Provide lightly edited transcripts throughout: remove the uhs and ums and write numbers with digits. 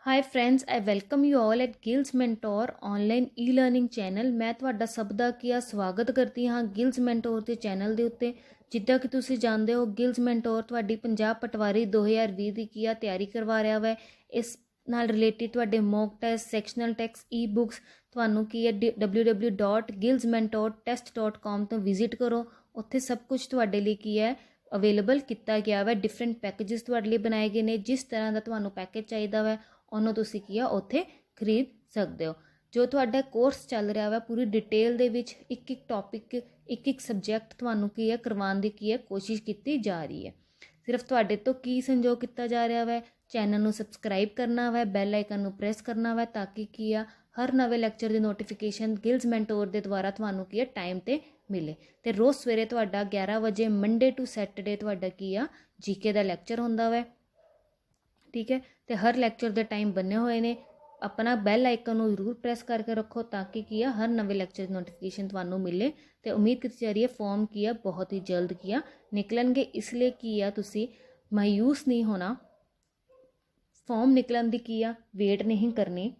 Hi friends, I welcome you all at Gill's mentor online e learning channel. ਮੈਂ ਤੁਹਾਡਾ ਸਭ ਦਾ ਸਵਾਗਤ ਕਰਦੀ ਹਾਂ ਗਿਲਸ ਮੈਂਟੋਰ ਦੇ ਚੈਨਲ ਦੇ ਉੱਤੇ। ਜਿੱਦਾਂ ਕਿ ਤੁਸੀਂ ਜਾਣਦੇ ਹੋ, ਗਿਲਸ ਮੈਂਟੋਰ ਤੁਹਾਡੀ ਪੰਜਾਬ ਪਟਵਾਰੀ 2020 ਦੀ ਤਿਆਰੀ ਕਰਵਾ ਰਿਹਾ ਵਾ। ਇਸ ਨਾਲ ਰਿਲੇਟਿਡ ਤੁਹਾਡੇ mock test, sectional tests, e books ਤੁਹਾਨੂੰ www.gilsmentortest.com ਤੋਂ ਵਿਜ਼ਿਟ ਕਰੋ। ਉੱਥੇ ਸਭ ਕੁਝ ਤੁਹਾਡੇ ਲਈ ਅਵੇਲੇਬਲ ਕੀਤਾ ਗਿਆ ਵਾ। ਡਿਫਰੈਂਟ ਪੈਕੇजेस ਤੁਹਾਡੇ ਲਈ ਬਣਾਏ ਗਏ ਨੇ। ਜਿਸ ਤਰ੍ਹਾਂ ਦਾ ਤੁਹਾਨੂੰ ਪੈਕੇਜ ਚਾਹੀਦਾ ਵਾ ਉਹਨੂੰ ਤੁਸੀਂ ਉੱਥੇ ਖਰੀਦ ਸਕਦੇ ਹੋ। ਜੋ ਤੁਹਾਡਾ ਕੋਰਸ ਚੱਲ ਰਿਹਾ ਵਾ ਪੂਰੀ ਡਿਟੇਲ ਦੇ ਵਿੱਚ ਇੱਕ ਟੌਪਿਕ, ਇੱਕ ਸਬਜੈਕਟ ਤੁਹਾਨੂੰ ਕਰਵਾਉਣ ਦੀ ਕੋਸ਼ਿਸ਼ ਕੀਤੀ ਜਾ ਰਹੀ ਹੈ। ਸਿਰਫ ਤੁਹਾਡੇ ਤੋਂ ਸੰਜੋਗ ਕੀਤਾ ਜਾ ਰਿਹਾ ਵਾ, ਚੈਨਲ ਨੂੰ ਸਬਸਕ੍ਰਾਈਬ ਕਰਨਾ ਵਾ, ਬੈਲ ਆਈਕਨ ਨੂੰ ਪ੍ਰੈਸ ਕਰਨਾ ਵਾ ਤਾਂ ਕਿ ਹਰ ਨਵੇਂ ਲੈਕਚਰ ਦੀ ਨੋਟੀਫਿਕੇਸ਼ਨ ਗਿਲਸ ਮੈਂਟੋਰ ਦੇ ਦੁਆਰਾ ਤੁਹਾਨੂੰ ਟਾਈਮ 'ਤੇ ਮਿਲੇ। ਤੇ ਰੋਜ਼ ਸਵੇਰੇ ਤੁਹਾਡਾ 11 ਵਜੇ ਮੰਡੇ ਟੂ ਸੈਟਰਡੇ ਤੁਹਾਡਾ ਜੀਕੇ ਦਾ ਲੈਕਚਰ ਹੁੰਦਾ ਵਾ। ठीक है, तो हर लैक्चर के टाइम बने हुए हैं। अपना बैल आइकन को जरूर प्रेस करके रखो ताकि हर नवे लैक्चर की नोटिफिकेशन थानू मिले। तो उम्मीद की जा रही है फॉर्म बहुत ही जल्द निकलणगे, इसलिए तुसी मायूस नहीं होना। फॉर्म निकलन की वेट नहीं करनी,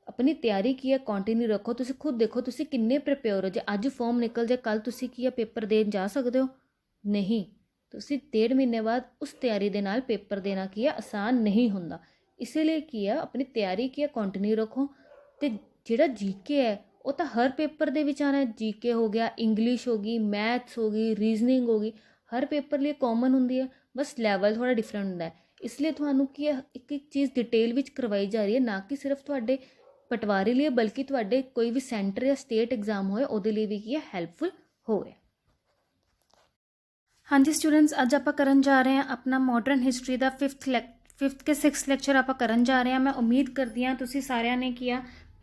अपनी तैयारी कंटिन्यू रखो। तुसी खुद देखो तुसी किन्ने प्रिपेयर हो। जो अज फॉर्म निकल जाए कल तुसी पेपर देन जा सकते हो? नहीं। ਤੁਸੀਂ 1.5 ਮਹੀਨੇ ਬਾਅਦ ਉਸ ਤਿਆਰੀ ਦੇ ਨਾਲ ਪੇਪਰ ਦੇਣਾ ਆਸਾਨ ਨਹੀਂ ਹੁੰਦਾ। ਇਸ ਲਈ ਆਪਣੀ ਤਿਆਰੀ ਕੰਟੀਨਿਊ ਰੱਖੋ। ਤੇ ਜਿਹੜਾ ਜੀਕੇ ਹੈ ਉਹ ਤਾਂ ਹਰ ਪੇਪਰ ਦੇ ਵਿੱਚ ਆਣਾ। ਜੀਕੇ ਹੋ ਗਿਆ, ਇੰਗਲਿਸ਼ ਹੋ ਗਈ, ਮੈਥਸ ਹੋ ਗਈ, ਰੀਜ਼ਨਿੰਗ ਹੋ ਗਈ, ਹਰ ਪੇਪਰ ਲਈ ਕਾਮਨ ਹੁੰਦੀ ਹੈ। ਬਸ ਲੈਵਲ ਥੋੜਾ ਡਿਫਰੈਂਟ ਹੁੰਦਾ ਹੈ। ਇਸ ਲਈ ਤੁਹਾਨੂੰ ਇੱਕ ਚੀਜ਼ ਡਿਟੇਲ ਵਿੱਚ ਕਰਵਾਈ ਜਾ ਰਹੀ ਹੈ, ਨਾ ਕਿ ਸਿਰਫ ਤੁਹਾਡੇ ਪਟਵਾਰੀ ਲਈ ਬਲਕਿ ਤੁਹਾਡੇ ਕੋਈ ਵੀ ਸੈਂਟਰ ਜਾਂ ਸਟੇਟ ਐਗਜ਼ਾਮ ਹੋਏ ਉਹਦੇ ਲਈ ਵੀ ਹੈਲਪਫੁਲ ਹੋਵੇ। हाँ जी स्टूडेंट्स, अज आप करन जा रहे हैं अपना मॉडर्न हिस्टरी का फिफ्थ के 6th लैक्चर आप करन जा रहे हैं। मैं उम्मीद करती हाँ तुसी सारिਆਂ ने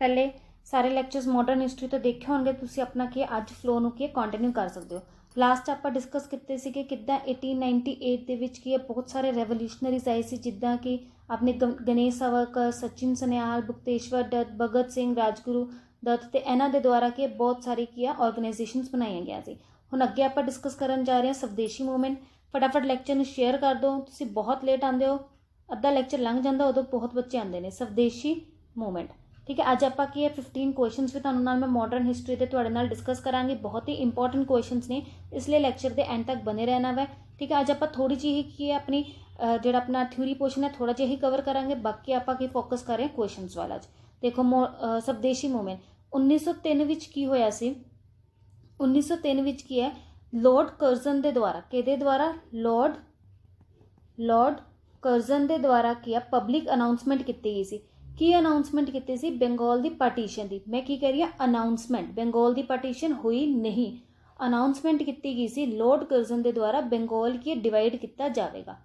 पहले सारे लैक्चर्स मॉडर्न हिस्टरी तो देखे होंगे। तुसी अपना अज फ्लो नूं कंटिन्यू कर सकते हो। लास्ट आप डिस्कस किए सी कि किद्दां 1898 ਦੇ ਵਿੱਚ बहुत सारे रेवोल्यूशनरीज आए सी, जिद्दां कि अपने गणेश सावरकर, सचिन सन्याल, भुक्तेश्वर दत्त, भगत सिंह, राजगुरु दत्त ते इन्हां दे द्वारा बहुत सारी ऑर्गेनाइजेशनस बनाई गई सी। ਹੁਣ ਅੱਗੇ ਆਪਾਂ ਡਿਸਕਸ ਕਰਨ ਜਾ ਰਹੇ ਹਾਂ ਸਵਦੇਸ਼ੀ ਮੂਵਮੈਂਟ। ਫਟਾਫਟ ਲੈਕਚਰ ਨੂੰ ਸ਼ੇਅਰ ਕਰ ਦਿਓ। ਤੁਸੀਂ ਬਹੁਤ ਲੇਟ ਆਉਂਦੇ ਹੋ, ਅੱਧਾ ਲੈਕਚਰ ਲੰਘ ਜਾਂਦਾ, ਉਦੋਂ ਬਹੁਤ ਬੱਚੇ ਆਉਂਦੇ ਨੇ। ਸਵਦੇਸ਼ੀ ਮੂਵਮੈਂਟ, ਠੀਕ ਹੈ। ਅੱਜ ਆਪਾਂ 15 ਕੁਐਸਚਨਸ ਵੀ ਤੁਹਾਨੂੰ ਨਾਲ ਮੈਂ ਮਾਡਰਨ ਹਿਸਟਰੀ ਦੇ ਤੁਹਾਡੇ ਨਾਲ ਡਿਸਕਸ ਕਰਾਂਗੇ। ਬਹੁਤ ਹੀ ਇੰਪੋਰਟੈਂਟ ਕੁਐਸਚਨਸ ਨੇ, ਇਸ ਲਈ ਲੈਕਚਰ ਦੇ ਐਂਡ ਤੱਕ ਬਨੇ ਰਹਿਣਾ ਵਾ, ਠੀਕ ਹੈ। ਅੱਜ ਆਪਾਂ ਥੋੜੀ ਜਿਹੀ ਆਪਣੀ ਜਿਹੜਾ ਆਪਣਾ ਥਿਊਰੀ ਪੋਰਸ਼ਨ ਹੈ ਥੋੜਾ ਜਿਹਾ ਹੀ ਕਵਰ ਕਰਾਂਗੇ। ਬਾਕੀ ਆਪਾਂ ਫੋਕਸ ਕਰ ਰਹੇ ਹਾਂ ਕੁਐਸਚਨਸ ਵਾਲਾ। ਦੇਖੋ ਸਵਦੇਸ਼ੀ ਮੂਵਮੈਂਟ 1903 ਵਿੱਚ ਕੀ ਹੋਇਆ ਸੀ। 1903 ਵਿੱਚ ਹੈ ਲॉर्ड ਕਰਜ਼ਨ ਦੇ ਦੁਆਰਾ, ਕਿਹਦੇ ਦੁਆਰਾ? ਲॉर्ड ਕਰਜ਼ਨ ਦੇ ਦੁਆਰਾ ਪਬਲਿਕ ਅਨਾਉਂਸਮੈਂਟ ਕੀਤੀ ਗਈ ਸੀ। ਕੀ ਅਨਾਉਂਸਮੈਂਟ ਕੀਤੀ ਸੀ? ਬੰਗਾਲ ਦੀ ਪਾਰਟੀਸ਼ਨ ਦੀ। ਮੈਂ ਕੀ ਕਹਿ ਰਹੀ ਹਾਂ? ਅਨਾਉਂਸਮੈਂਟ। ਬੰਗਾਲ ਦੀ ਪਾਰਟੀਸ਼ਨ ਹੋਈ ਨਹੀਂ, ਅਨਾਉਂਸਮੈਂਟ ਕੀਤੀ ਗਈ ਸੀ ਲॉर्ड ਕਰਜ਼ਨ ਦੇ ਦੁਆਰਾ ਬੰਗਾਲ ਡਿਵਾਈਡ ਕੀਤਾ ਜਾਵੇਗਾ,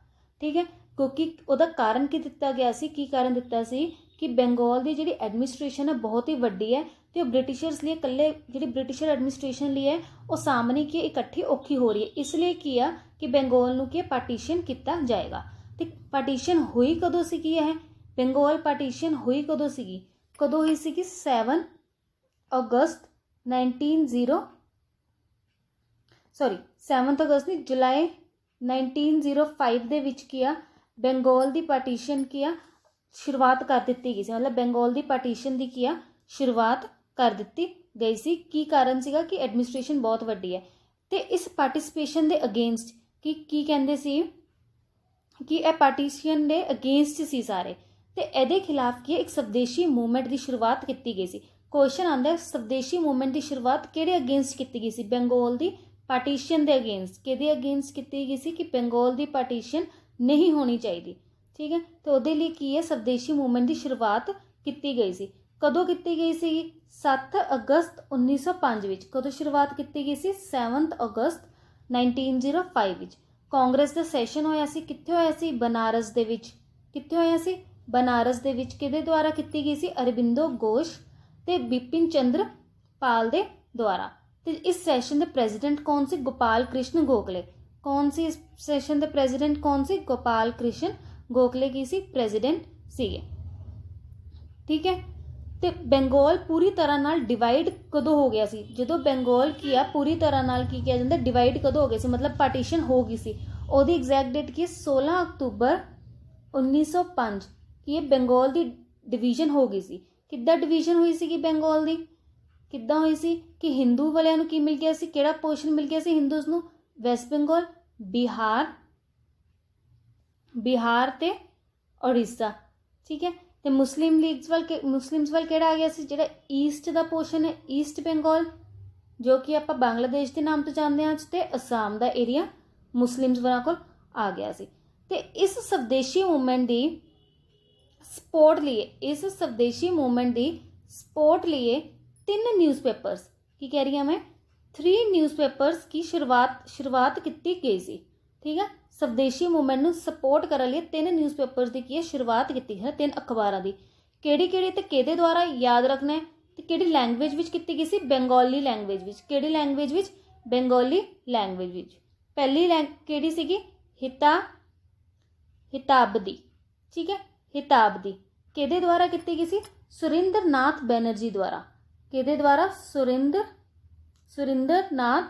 ਠੀਕ ਹੈ। ਕਿਉਂਕਿ ਉਹਦਾ ਕਾਰਨ ਕੀ ਦਿੱਤਾ ਗਿਆ ਸੀ? ਕੀ ਕਾਰਨ ਦਿੱਤਾ ਸੀ ਕਿ ਬੰਗਾਲ ਦੀ ਜਿਹੜੀ ਐਡਮਿਨਿਸਟ੍ਰੇਸ਼ਨ ਹੈ ਬਹੁਤ ਹੀ ਵੱਡੀ ਹੈ ਤੇ ਉਹ ਬ੍ਰਿਟਿਸ਼ਰਸ ਲਈ ਇਕੱਲੇ ਜਿਹੜੀ ਬ੍ਰਿਟਿਸ਼ਰ ਐਡਮਿਨਿਸਟ੍ਰੇਸ਼ਨ ਲਈ ਹੈ ਉਹ ਸਾਹਮਣੇ ਇਕੱਠੀ ਔਖੀ ਹੋ ਰਹੀ ਹੈ। ਇਸ ਲਈ ਕਿ ਬੰਗਾਲ ਨੂੰ ਪਾਰਟੀਸ਼ਨ ਕੀਤਾ ਜਾਏਗਾ। ਤੇ ਪਾਰਟੀਸ਼ਨ ਹੋਈ ਕਦੋਂ ਸੀ? ਇਹ ਬੰਗਾਲ ਪਾਰਟੀਸ਼ਨ ਹੋਈ ਕਦੋਂ ਸੀਗੀ? ਕਦੋਂ ਹੋਈ ਸੀਗੀ? 7 ਅਗਸਤ ਜੁਲਾਈ 1905 ਦੇ ਵਿੱਚ ਬੰਗਾਲ ਦੀ ਪਾਰਟੀਸ਼ਨ ਸ਼ੁਰੂਆਤ ਕਰ ਦਿੱਤੀ ਗਈ ਸੀ। ਮਤਲਬ ਬੰਗਾਲ ਦੀ ਪਾਰਟੀਸ਼ਨ ਦੀ ਸ਼ੁਰੂਆਤ ਕਰ ਦਿੱਤੀ ਗਈ ਸੀ। ਕੀ ਕਾਰਨ ਸੀਗਾ? ਕਿ ਐਡਮਿਨਿਸਟ੍ਰੇਸ਼ਨ ਬਹੁਤ ਵੱਡੀ ਹੈ ਤੇ ਇਸ ਪਾਰਟਿਸਿਪੇਸ਼ਨ ਦੇ ਅਗੇਂਸਟ ਕੀ ਕਹਿੰਦੇ ਸੀ ਕਿ ਇਹ ਪਾਰਟੀਸ਼ਨ ਦੇ ਅਗੇਂਸਟ ਸੀ ਸਾਰੇ, ਤੇ ਇਹਦੇ ਖਿਲਾਫ ਇੱਕ ਸਵਦੇਸ਼ੀ ਮੂਵਮੈਂਟ ਦੀ ਸ਼ੁਰੂਆਤ ਕੀਤੀ ਗਈ ਸੀ। ਕੁਐਸਚਨ ਆਉਂਦਾ ਸਵਦੇਸ਼ੀ ਮੂਵਮੈਂਟ ਦੀ ਸ਼ੁਰੂਆਤ ਕਿਹੜੇ ਅਗੇਂਸਟ ਕੀਤੀ ਗਈ ਸੀ? ਬੰਗਾਲ ਦੀ ਪਾਰਟੀਸ਼ਨ ਦੇ ਅਗੇਂਸਟ। ਕਿਹਦੇ ਅਗੇਂਸਟ ਕੀਤੀ ਗਈ ਸੀ? ਕਿ ਬੰਗਾਲ ਦੀ ਪਾਰਟੀਸ਼ਨ ਨਹੀਂ ਹੋਣੀ ਚਾਹੀਦੀ, ਠੀਕ ਹੈ। ਤੇ ਉਹਦੇ ਲਈ ਸਵਦੇਸ਼ੀ ਮੂਵਮੈਂਟ ਦੀ ਸ਼ੁਰੂਆਤ ਕੀਤੀ ਗਈ ਸੀ। ਕਦੋਂ ਕੀਤੀ ਗਈ ਸੀ? 7 ਅਗਸਤ 1905 ਵਿੱਚ। ਕਦੋਂ ਸ਼ੁਰੂਆਤ ਕੀਤੀ ਗਈ ਸੀ? 7 ਅਗਸਤ 1905 ਵਿੱਚ। ਕਾਂਗਰਸ ਦਾ ਸੈਸ਼ਨ ਹੋਇਆ ਸੀ। ਕਿੱਥੇ ਹੋਇਆ ਸੀ? ਬਨਾਰਸ ਦੇ ਵਿੱਚ। ਕਿੱਥੇ ਹੋਇਆ ਸੀ? ਬਨਾਰਸ ਦੇ ਵਿੱਚ। ਕਿਹਦੇ ਦੁਆਰਾ ਕੀਤੀ ਗਈ ਸੀ? ਅਰਬਿੰਦੋ ਘੋਸ਼ ਤੇ ਬਿਪਿਨ ਚੰਦਰ ਪਾਲ ਦੇ ਦੁਆਰਾ। ਤੇ ਇਸ ਸੈਸ਼ਨ ਦੇ ਪ੍ਰੈਜ਼ੀਡੈਂਟ ਕੌਣ ਸੀ? ਗੋਪਾਲ ਕ੍ਰਿਸ਼ਨ ਗੋਖਲੇ। ਕੌਣ ਸੀ ਇਸ ਸੈਸ਼ਨ ਦੇ ਪ੍ਰੈਜ਼ੀਡੈਂਟ? ਕੌਣ ਸੀ? ਗੋਪਾਲ ਕ੍ਰਿਸ਼ਨ ਗੋਖਲੇ ਕੀ ਸੀ? ਪ੍ਰੈਜ਼ੀਡੈਂਟ ਸੀਗੇ, ਠੀਕ ਹੈ। ਤੇ ਬੰਗਾਲ ਪੂਰੀ ਤਰ੍ਹਾਂ ਨਾਲ ਡਿਵਾਈਡ ਕਦੋਂ ਹੋ ਗਿਆ ਸੀ? ਜਦੋਂ ਬੰਗਾਲ ਪੂਰੀ ਤਰ੍ਹਾਂ ਨਾਲ ਕਿਹਾ ਜਾਂਦਾ ਡਿਵਾਈਡ ਕਦੋਂ ਹੋ ਗਿਆ ਸੀ, ਮਤਲਬ ਪਾਰਟੀਸ਼ਨ ਹੋ ਗਈ ਸੀ। ਉਹਦੀ ਐਗਜ਼ੈਕਟ ਡੇਟ 16 ਅਕਤੂਬਰ 1905 ਕਿ ਇਹ ਬੰਗਾਲ ਦੀ ਡਿਵੀਜ਼ਨ ਹੋ ਗਈ ਸੀ। ਕਿੱਦਾਂ ਡਿਵੀਜ਼ਨ ਹੋਈ ਸੀਗੀ ਬੰਗਾਲ ਦੀ? ਕਿੱਦਾਂ ਹੋਈ ਸੀ ਕਿ ਹਿੰਦੂ ਵਾਲਿਆਂ ਨੂੰ ਕੀ ਮਿਲ ਗਿਆ ਸੀ, ਕਿਹੜਾ ਪੋਰਸ਼ਨ ਮਿਲ ਗਿਆ ਸੀ ਹਿੰਦੂਜ਼ ਨੂੰ? ਵੈਸਟ ਬੰਗਾਲ, ਬਿਹਾਰ ਤੇ ਉੜੀਸਾ, ਠੀਕ ਹੈ। ਤੇ ਮੁਸਲਿਮਸ ਵੱਲ ਕਿਹੜਾ ਆ ਗਿਆ ਸੀ? ਜਿਹੜਾ ਈਸਟ ਦਾ ਪੋਰਸ਼ਨ ਹੈ, ਈਸਟ ਬੰਗਾਲ, ਜੋ ਕਿ ਆਪਾਂ ਬੰਗਲਾਦੇਸ਼ ਦੇ ਨਾਮ ਤੋਂ ਜਾਣਦੇ ਹਾਂ, ਤੇ ਅਸਾਮ ਦਾ ਏਰੀਆ ਮੁਸਲਿਮਸ ਵਾਲਾ ਕੋਲ ਆ ਗਿਆ ਸੀ। ਤੇ ਇਸ ਸਵਦੇਸ਼ੀ ਮੂਵਮੈਂਟ ਦੀ ਸਪੋਰਟ लिए 3 न्यूज़पेपर्स की कह रही हूँ मैं 3 न्यूज़पेपर्स की शुरुआत की गई सी, ठीक है। स्वदेशी मूवमेंट ਨੂੰ सपोर्ट करने लिए 3 न्यूज़पेपर्स की की शुरुआत की है, 3 अखबारों की। ਕਿਹੜੀ ਤੇ ਕਿਹਦੇ ਦੁਆਰਾ याद रखना है, ਤੇ ਕਿਹੜੀ लैंग्वेज ਵਿੱਚ ਕੀਤੀ ਗਈ ਸੀ? ਬੰਗਾਲੀ लैंग्वेज ਵਿੱਚ। ਕਿਹੜੀ लैंग्वेज ਵਿੱਚ? ਬੰਗਾਲੀ लैंग्वेज ਵਿੱਚ। ਪਹਿਲੀ ਕਿਹੜੀ ਸੀਗੀ? हिताबदी, ठीक है। हिताबदी किहदे द्वारा की गई सी? सुरिंदर नाथ बैनर्जी द्वारा। किहदे द्वारा? सुरिंदर नाथ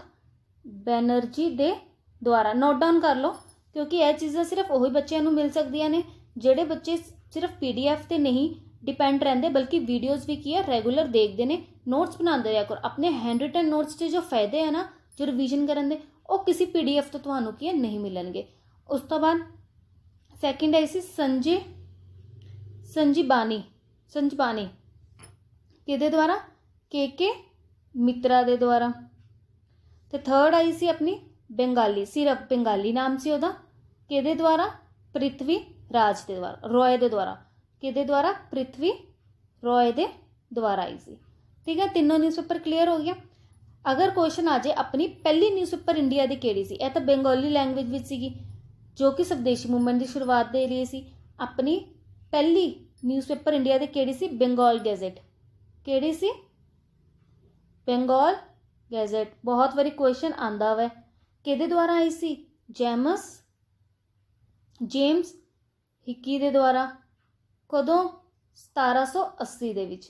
बैनर्जी दे द्वारा। नोट डाउन कर लो, क्योंकि यह चीज़ां सिर्फ वही बच्चों नूं मिल सकदियां ने जिहड़े बच्चे सिर्फ PDF ते नहीं डिपेंड रहंदे, बल्कि वीडियोज़ भी की है रेगूलर देखते हैं, नोट्स बनाते रहा करो। अपने हैंड रिटन नोट्स के जो फायदे हैं ना, जो रिवीजन करन दे, वो किसी PDF तो तुहानूं की है नहीं मिलणगे। उस तो बाद सैकेंड आई सी संजीबानी किहदे द्वारा? के मित्रा दे द्वारा। तो थर्ड आई सी अपनी बंगाली, सिर्फ बंगाली नाम से उहदा, किहदे द्वारा? पृथ्वी राज दे द्वारा, रॉय दे द्वारा। किहदे द्वारा? पृथ्वी रॉय दे द्वारा आई सी, ठीक है। तीनों न्यूज़पेपर क्लीयर हो गया। अगर क्वेश्चन आ जाए अपनी पहली न्यूज़पेपर इंडिया की किहड़ी सी? यह तो बंगाली लैंग्वेज विच सीगी, जो कि स्वदेशी मूवमेंट की शुरुआत दे लिए सी। अपनी पहली न्यूज़पेपर इंडिया की किहड़ी सी? बंगाल गैजेट। किहड़ी सी? बंगाल गैजेट। बहुत बारी क्वेश्चन आंदा है। किहदे द्वारा आई सी? जेम्स हिकी दे द्वारा। कदों? 1780 दे विच।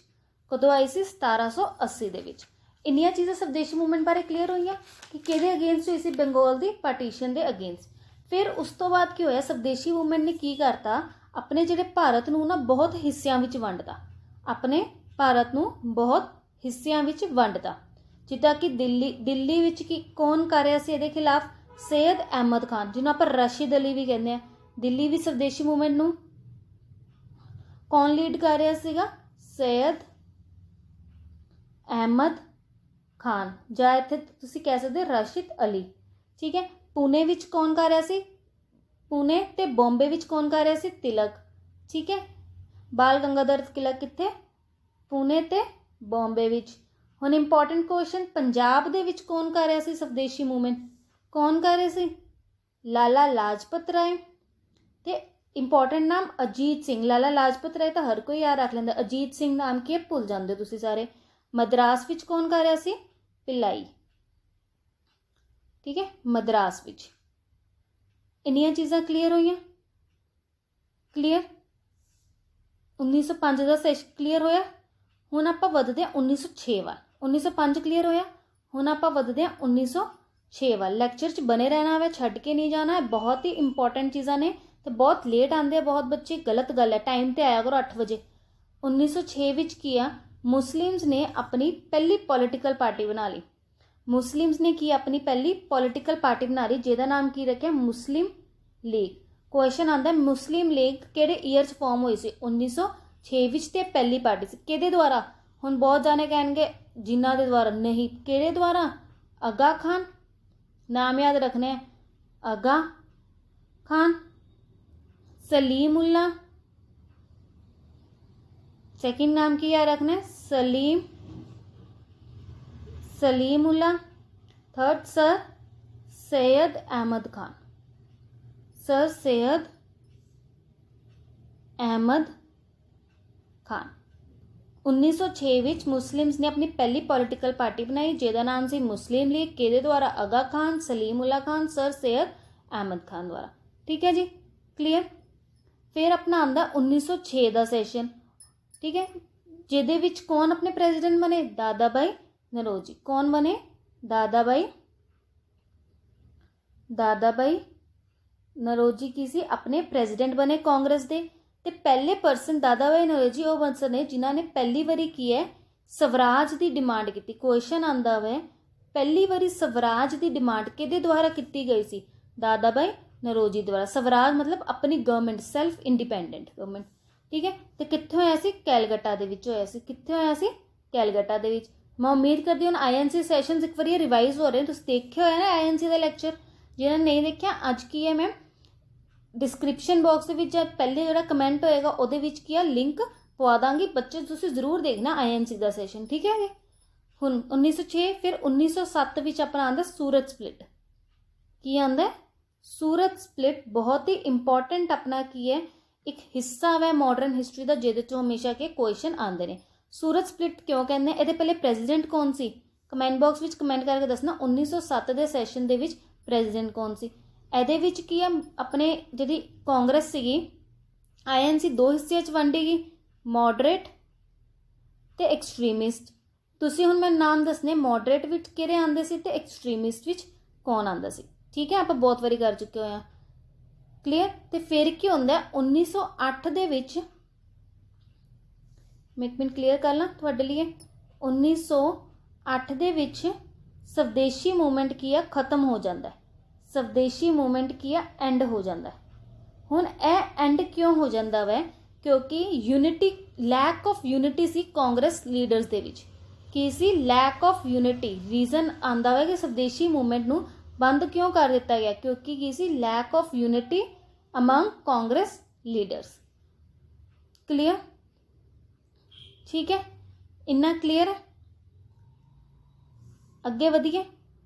कदों आई सी? 1780 दे विच। इन्नियां चीज़ां स्वदेशी मूवमेंट बारे क्लीयर होईयां कि किहदे अगेंस्ट हुई सी? बंगाल की पार्टीशन के अगेंस्ट। फिर उस तो बाद की होया? स्वदेशी मूवमेंट ने की करता? अपने जिहड़े भारत नूं ना बहुत हिस्सियां विच वंडता। अपने भारत नूं बहुत हिस्सियां विच वंडता। जिद्दां कि दिल्ली विच की कौन कर रहा सी इहदे खिलाफ? सैयद अहमद खान, जिन्हों आपां रशीद अली भी कहते हैं। दिल्ली भी स्वदेशी मूवमेंट नूं कौन लीड कर रहा सीगा? सैयद अहमद खान, जां इत्थे तुसीं कह सकदे रशीद अली, ठीक है। पुणे विच कौन कर रहा सी? पुणे ते बॉम्बे विच कौन कर रहा सी? तिलक, ठीक है। बाल गंगाधर तिलक कित्थे? पुणे ते बॉम्बे विच। हुण इंपॉर्टेंट क्वेश्चन, पंजाब दे विच कौन कर रहा सी स्वदेशी मूवमेंट? कौन कर रहे सी? लाला लाजपत राय। ते इंपॉर्टेंट नाम अजीत सिंह। लाला लाजपत राय तो हर कोई याद रख लेंदा, अजीत सिंह नाम की भुल जाते तुसीं सारे। मद्रास विच कौन कर रहा सी? पिल्लाई, ठीक है, मद्रास विच। इन्नियां चीज़ां क्लीयर होईयां? क्लीयर। 1905 का सैशन क्लीयर होया। हुण आपां वधदे हां 1906 वाल। 1905 क्लीयर होया, हुण आपां वधदे हां 1906 वाल। लैक्चर च बने रहना है, छड्ड के नहीं जाना है। बहुत ही इंपॉर्टेंट चीज़ां ने, तो बहुत लेट आते हैं बहुत बच्चे, गलत गल है। टाइम ते आया करो 8 बजे। 1906 विच की आ? मुस्लिम्स ने अपनी पहली पॉलिटिकल पार्टी बना ली। मुस्लिम्स ने की अपनी पहली पॉलिटिकल पार्टी बना ली, जिहदा नाम की रखा? मुस्लिम लीग। क्वेश्चन आता है मुस्लिम लीग किहड़े ईयर च फॉर्म हुई सी? 1906 विच। ते पहली पार्टी सी किहदे द्वारा? हुण बहुत जाने कहणगे जिन्हां दे द्वारा, नहीं। किहड़े द्वारा? आगा खान। नाम याद रखने हैं, आगा खान, सलीम उल्ला। सेकंड नाम की याद रखना है? Salimullah. Third sir Syed Ahmad Khan. Sir Syed Ahmad Khan. 1906 विच मुस्लिम्स ने अपनी पहली पॉलिटिकल पार्टी बनाई, जिहदा नाम सी मुस्लिम लीग। किहदे द्वारा? आगा खान, सलीम उल्ला खान, सर सैयद अहमद खान द्वारा, ठीक है जी, क्लीयर। फिर अपना आंदा 1906 का सैशन, ठीक है, जिहदे विच कौन अपने प्रेजिडेंट बने? दादा भाई नरोजी। कौन बने? दादा भाई नरोजी की सी अपने प्रेजिडेंट बने कांग्रेस दे। ਤੇ ਪਹਿਲੇ ਪਰਸਨ ਦਾਦਾ ਭਾਈ ਨੌਰੋਜੀ ਉਹ ਪਰਸਨ ਨੇ ਜਿਨ੍ਹਾਂ ਨੇ ਪਹਿਲੀ ਵਾਰੀ ਕੀ ਹੈ ਸਵਰਾਜ ਦੀ ਡਿਮਾਂਡ ਕੀਤੀ। ਕੁਐਸਚਨ ਆਂਦਾ ਵਾ ਪਹਿਲੀ ਵਾਰੀ ਸਵਰਾਜ ਦੀ ਡਿਮਾਂਡ ਕਿਹਦੇ ਦੁਆਰਾ ਕੀਤੀ ਗਈ ਸੀ? ਦਾਦਾ ਭਾਈ ਨੌਰੋਜੀ ਦੁਆਰਾ। ਸਵਰਾਜ ਮਤਲਬ ਆਪਣੀ ਗਵਰਨਮੈਂਟ, ਸੈਲਫ ਇੰਡੀਪੈਂਡੈਂਟ ਗਵਰਨਮੈਂਟ, ਠੀਕ ਹੈ। ਤੇ ਕਿੱਥੇ ਹੋਇਆ ਸੀ? ਕੈਲਕੱਟਾ ਦੇ ਵਿੱਚ ਹੋਇਆ ਸੀ। ਕਿੱਥੇ ਹੋਇਆ ਸੀ? ਕੈਲਕੱਟਾ ਦੇ ਵਿੱਚ। ਮੈਂ ਉਮੀਦ ਕਰਦੀ ਹਾਂ ਆਈਐਨਸੀ ਸੈਸ਼ਨਸ ਇੱਕ ਵਾਰੀ ਰਿਵਾਈਜ਼ ਹੋ ਰਹੇ, ਤੁਸੀਂ ਦੇਖਿਆ ਹੋਇਆ ਨਾ ਆਈਐਨਸੀ ਦਾ ਲੈਕਚਰ। ਜਿਹਨਾਂ ਨੇ ਨਹੀਂ ਦੇਖਿਆ ਅੱਜ ਕੀ ਹੈ, ਮੈਂ ਡਿਸਕ੍ਰਿਪਸ਼ਨ ਬਾਕਸ ਦੇ ਵਿੱਚ ਪਹਿਲੇ ਜਿਹੜਾ ਕਮੈਂਟ ਹੋਏਗਾ ਉਹਦੇ ਵਿੱਚ ਕੀ ਆ ਲਿੰਕ ਪਵਾ ਦਾਂਗੀ, ਬੱਚੇ ਤੁਸੀਂ ਜ਼ਰੂਰ ਦੇਖਣਾ ਆਈਐਨਸੀ ਦਾ ਸੈਸ਼ਨ, ਠੀਕ ਹੈ। ਹੁਣ 1906 ਫਿਰ 1907 ਵਿੱਚ ਆਪਣਾ ਆਉਂਦਾ ਸੂਰਤ ਸਪਲਿਟ। ਕੀ ਆਉਂਦਾ? ਸੂਰਤ ਸਪਲਿਟ ਬਹੁਤ ਹੀ ਇੰਪੋਰਟੈਂਟ ਆਪਣਾ ਕੀ ਹੈ ਇੱਕ ਹਿੱਸਾ ਵਾ ਮਾਡਰਨ ਹਿਸਟਰੀ ਦਾ, ਜਿਹਦੇ ਚੋਂ ਹਮੇਸ਼ਾ ਕੇ ਕੁਐਸਚਨ ਆਉਂਦੇ ਨੇ। ਸੂਰਤ ਸਪਲਿਟ ਕਿਉਂ ਕਹਿੰਦੇ? ਇਹਦੇ ਪਹਿਲੇ ਪ੍ਰੈਜ਼ੀਡੈਂਟ ਕੌਣ ਸੀ? ਕਮੈਂਟ ਬਾਕਸ ਵਿੱਚ ਕਮੈਂਟ ਕਰਕੇ ਦੱਸਣਾ 1907 ਦੇ ਸੈਸ਼ਨ ਦੇ ਵਿੱਚ ਪ੍ਰੈਜ਼ੀਡੈਂਟ ਕੌਣ ਸੀ। ਇਹਦੇ ਵਿੱਚ ਕੀ ਆ ਆਪਣੇ ਜਿਹੜੀ ਕਾਂਗਰਸ ਸੀਗੀ ਆਈਐਨਸੀ ਦੋ ਹਿੱਸਿਆਂ 'ਚ ਵੰਡੀ ਗਈ, ਮੋਡਰੇਟ ਤੇ ਐਕਸਟ੍ਰੀਮਿਸਟ। ਤੁਸੀਂ ਹੁਣ ਮੈਂ ਨਾਮ ਦੱਸਨੇ, ਮੋਡਰੇਟ ਵਿੱਚ ਕਿਹੜੇ ਆਉਂਦੇ ਸੀ ਤੇ ਐਕਸਟ੍ਰੀਮਿਸਟ ਵਿੱਚ ਕੌਣ ਆਉਂਦਾ ਸੀ, ਠੀਕ ਹੈ। ਆਪਾਂ ਬਹੁਤ ਵਾਰੀ ਕਰ ਚੁੱਕੇ ਹੋਏ ਹਾਂ, ਕਲੀਅਰ। ਤੇ ਫਿਰ ਕੀ ਹੁੰਦਾ 1908 ਦੇ ਵਿੱਚ, ਮੈਂ ਇੱਕ ਮਿੰਟ ਕਲੀਅਰ ਕਰ ਲਾਂ ਤੁਹਾਡੇ ਲਈ। 1908 ਦੇ ਵਿੱਚ ਸਵਦੇਸ਼ੀ ਮੂਵਮੈਂਟ ਕੀ ਆ ਖਤਮ ਹੋ ਜਾਂਦਾ। ਸਵਦੇਸ਼ੀ ਮੂਵਮੈਂਟ ਕੀ ਆ ਐਂਡ ਹੋ ਜਾਂਦਾ। ਹੁਣ ਇਹ ਐਂਡ ਕਿਉਂ ਹੋ ਜਾਂਦਾ ਵੈ? ਕਿਉਂਕਿ ਯੂਨਿਟੀ, ਲੈਕ ਆਫ ਯੂਨਿਟੀ ਸੀ ਕਾਂਗਰਸ ਲੀਡਰਸ ਦੇ ਵਿੱਚ। ਕੀ ਸੀ? Lack of unity. ਰੀਜ਼ਨ ਆਂਦਾ ਵਾ ਕਿ ਸਵਦੇਸ਼ੀ ਮੂਵਮੈਂਟ ਨੂੰ ਬੰਦ ਕਿਉਂ ਕਰ ਦਿੱਤਾ ਗਿਆ? ਕਿਉਂਕਿ ਕੀ ਸੀ? Lack of unity among Congress leaders. Clear? ਠੀਕ ਹੈ, ਇੰਨਾ ਕਲੀਅਰ ਹੈ। ਅੱਗੇ ਵਧੀਏ।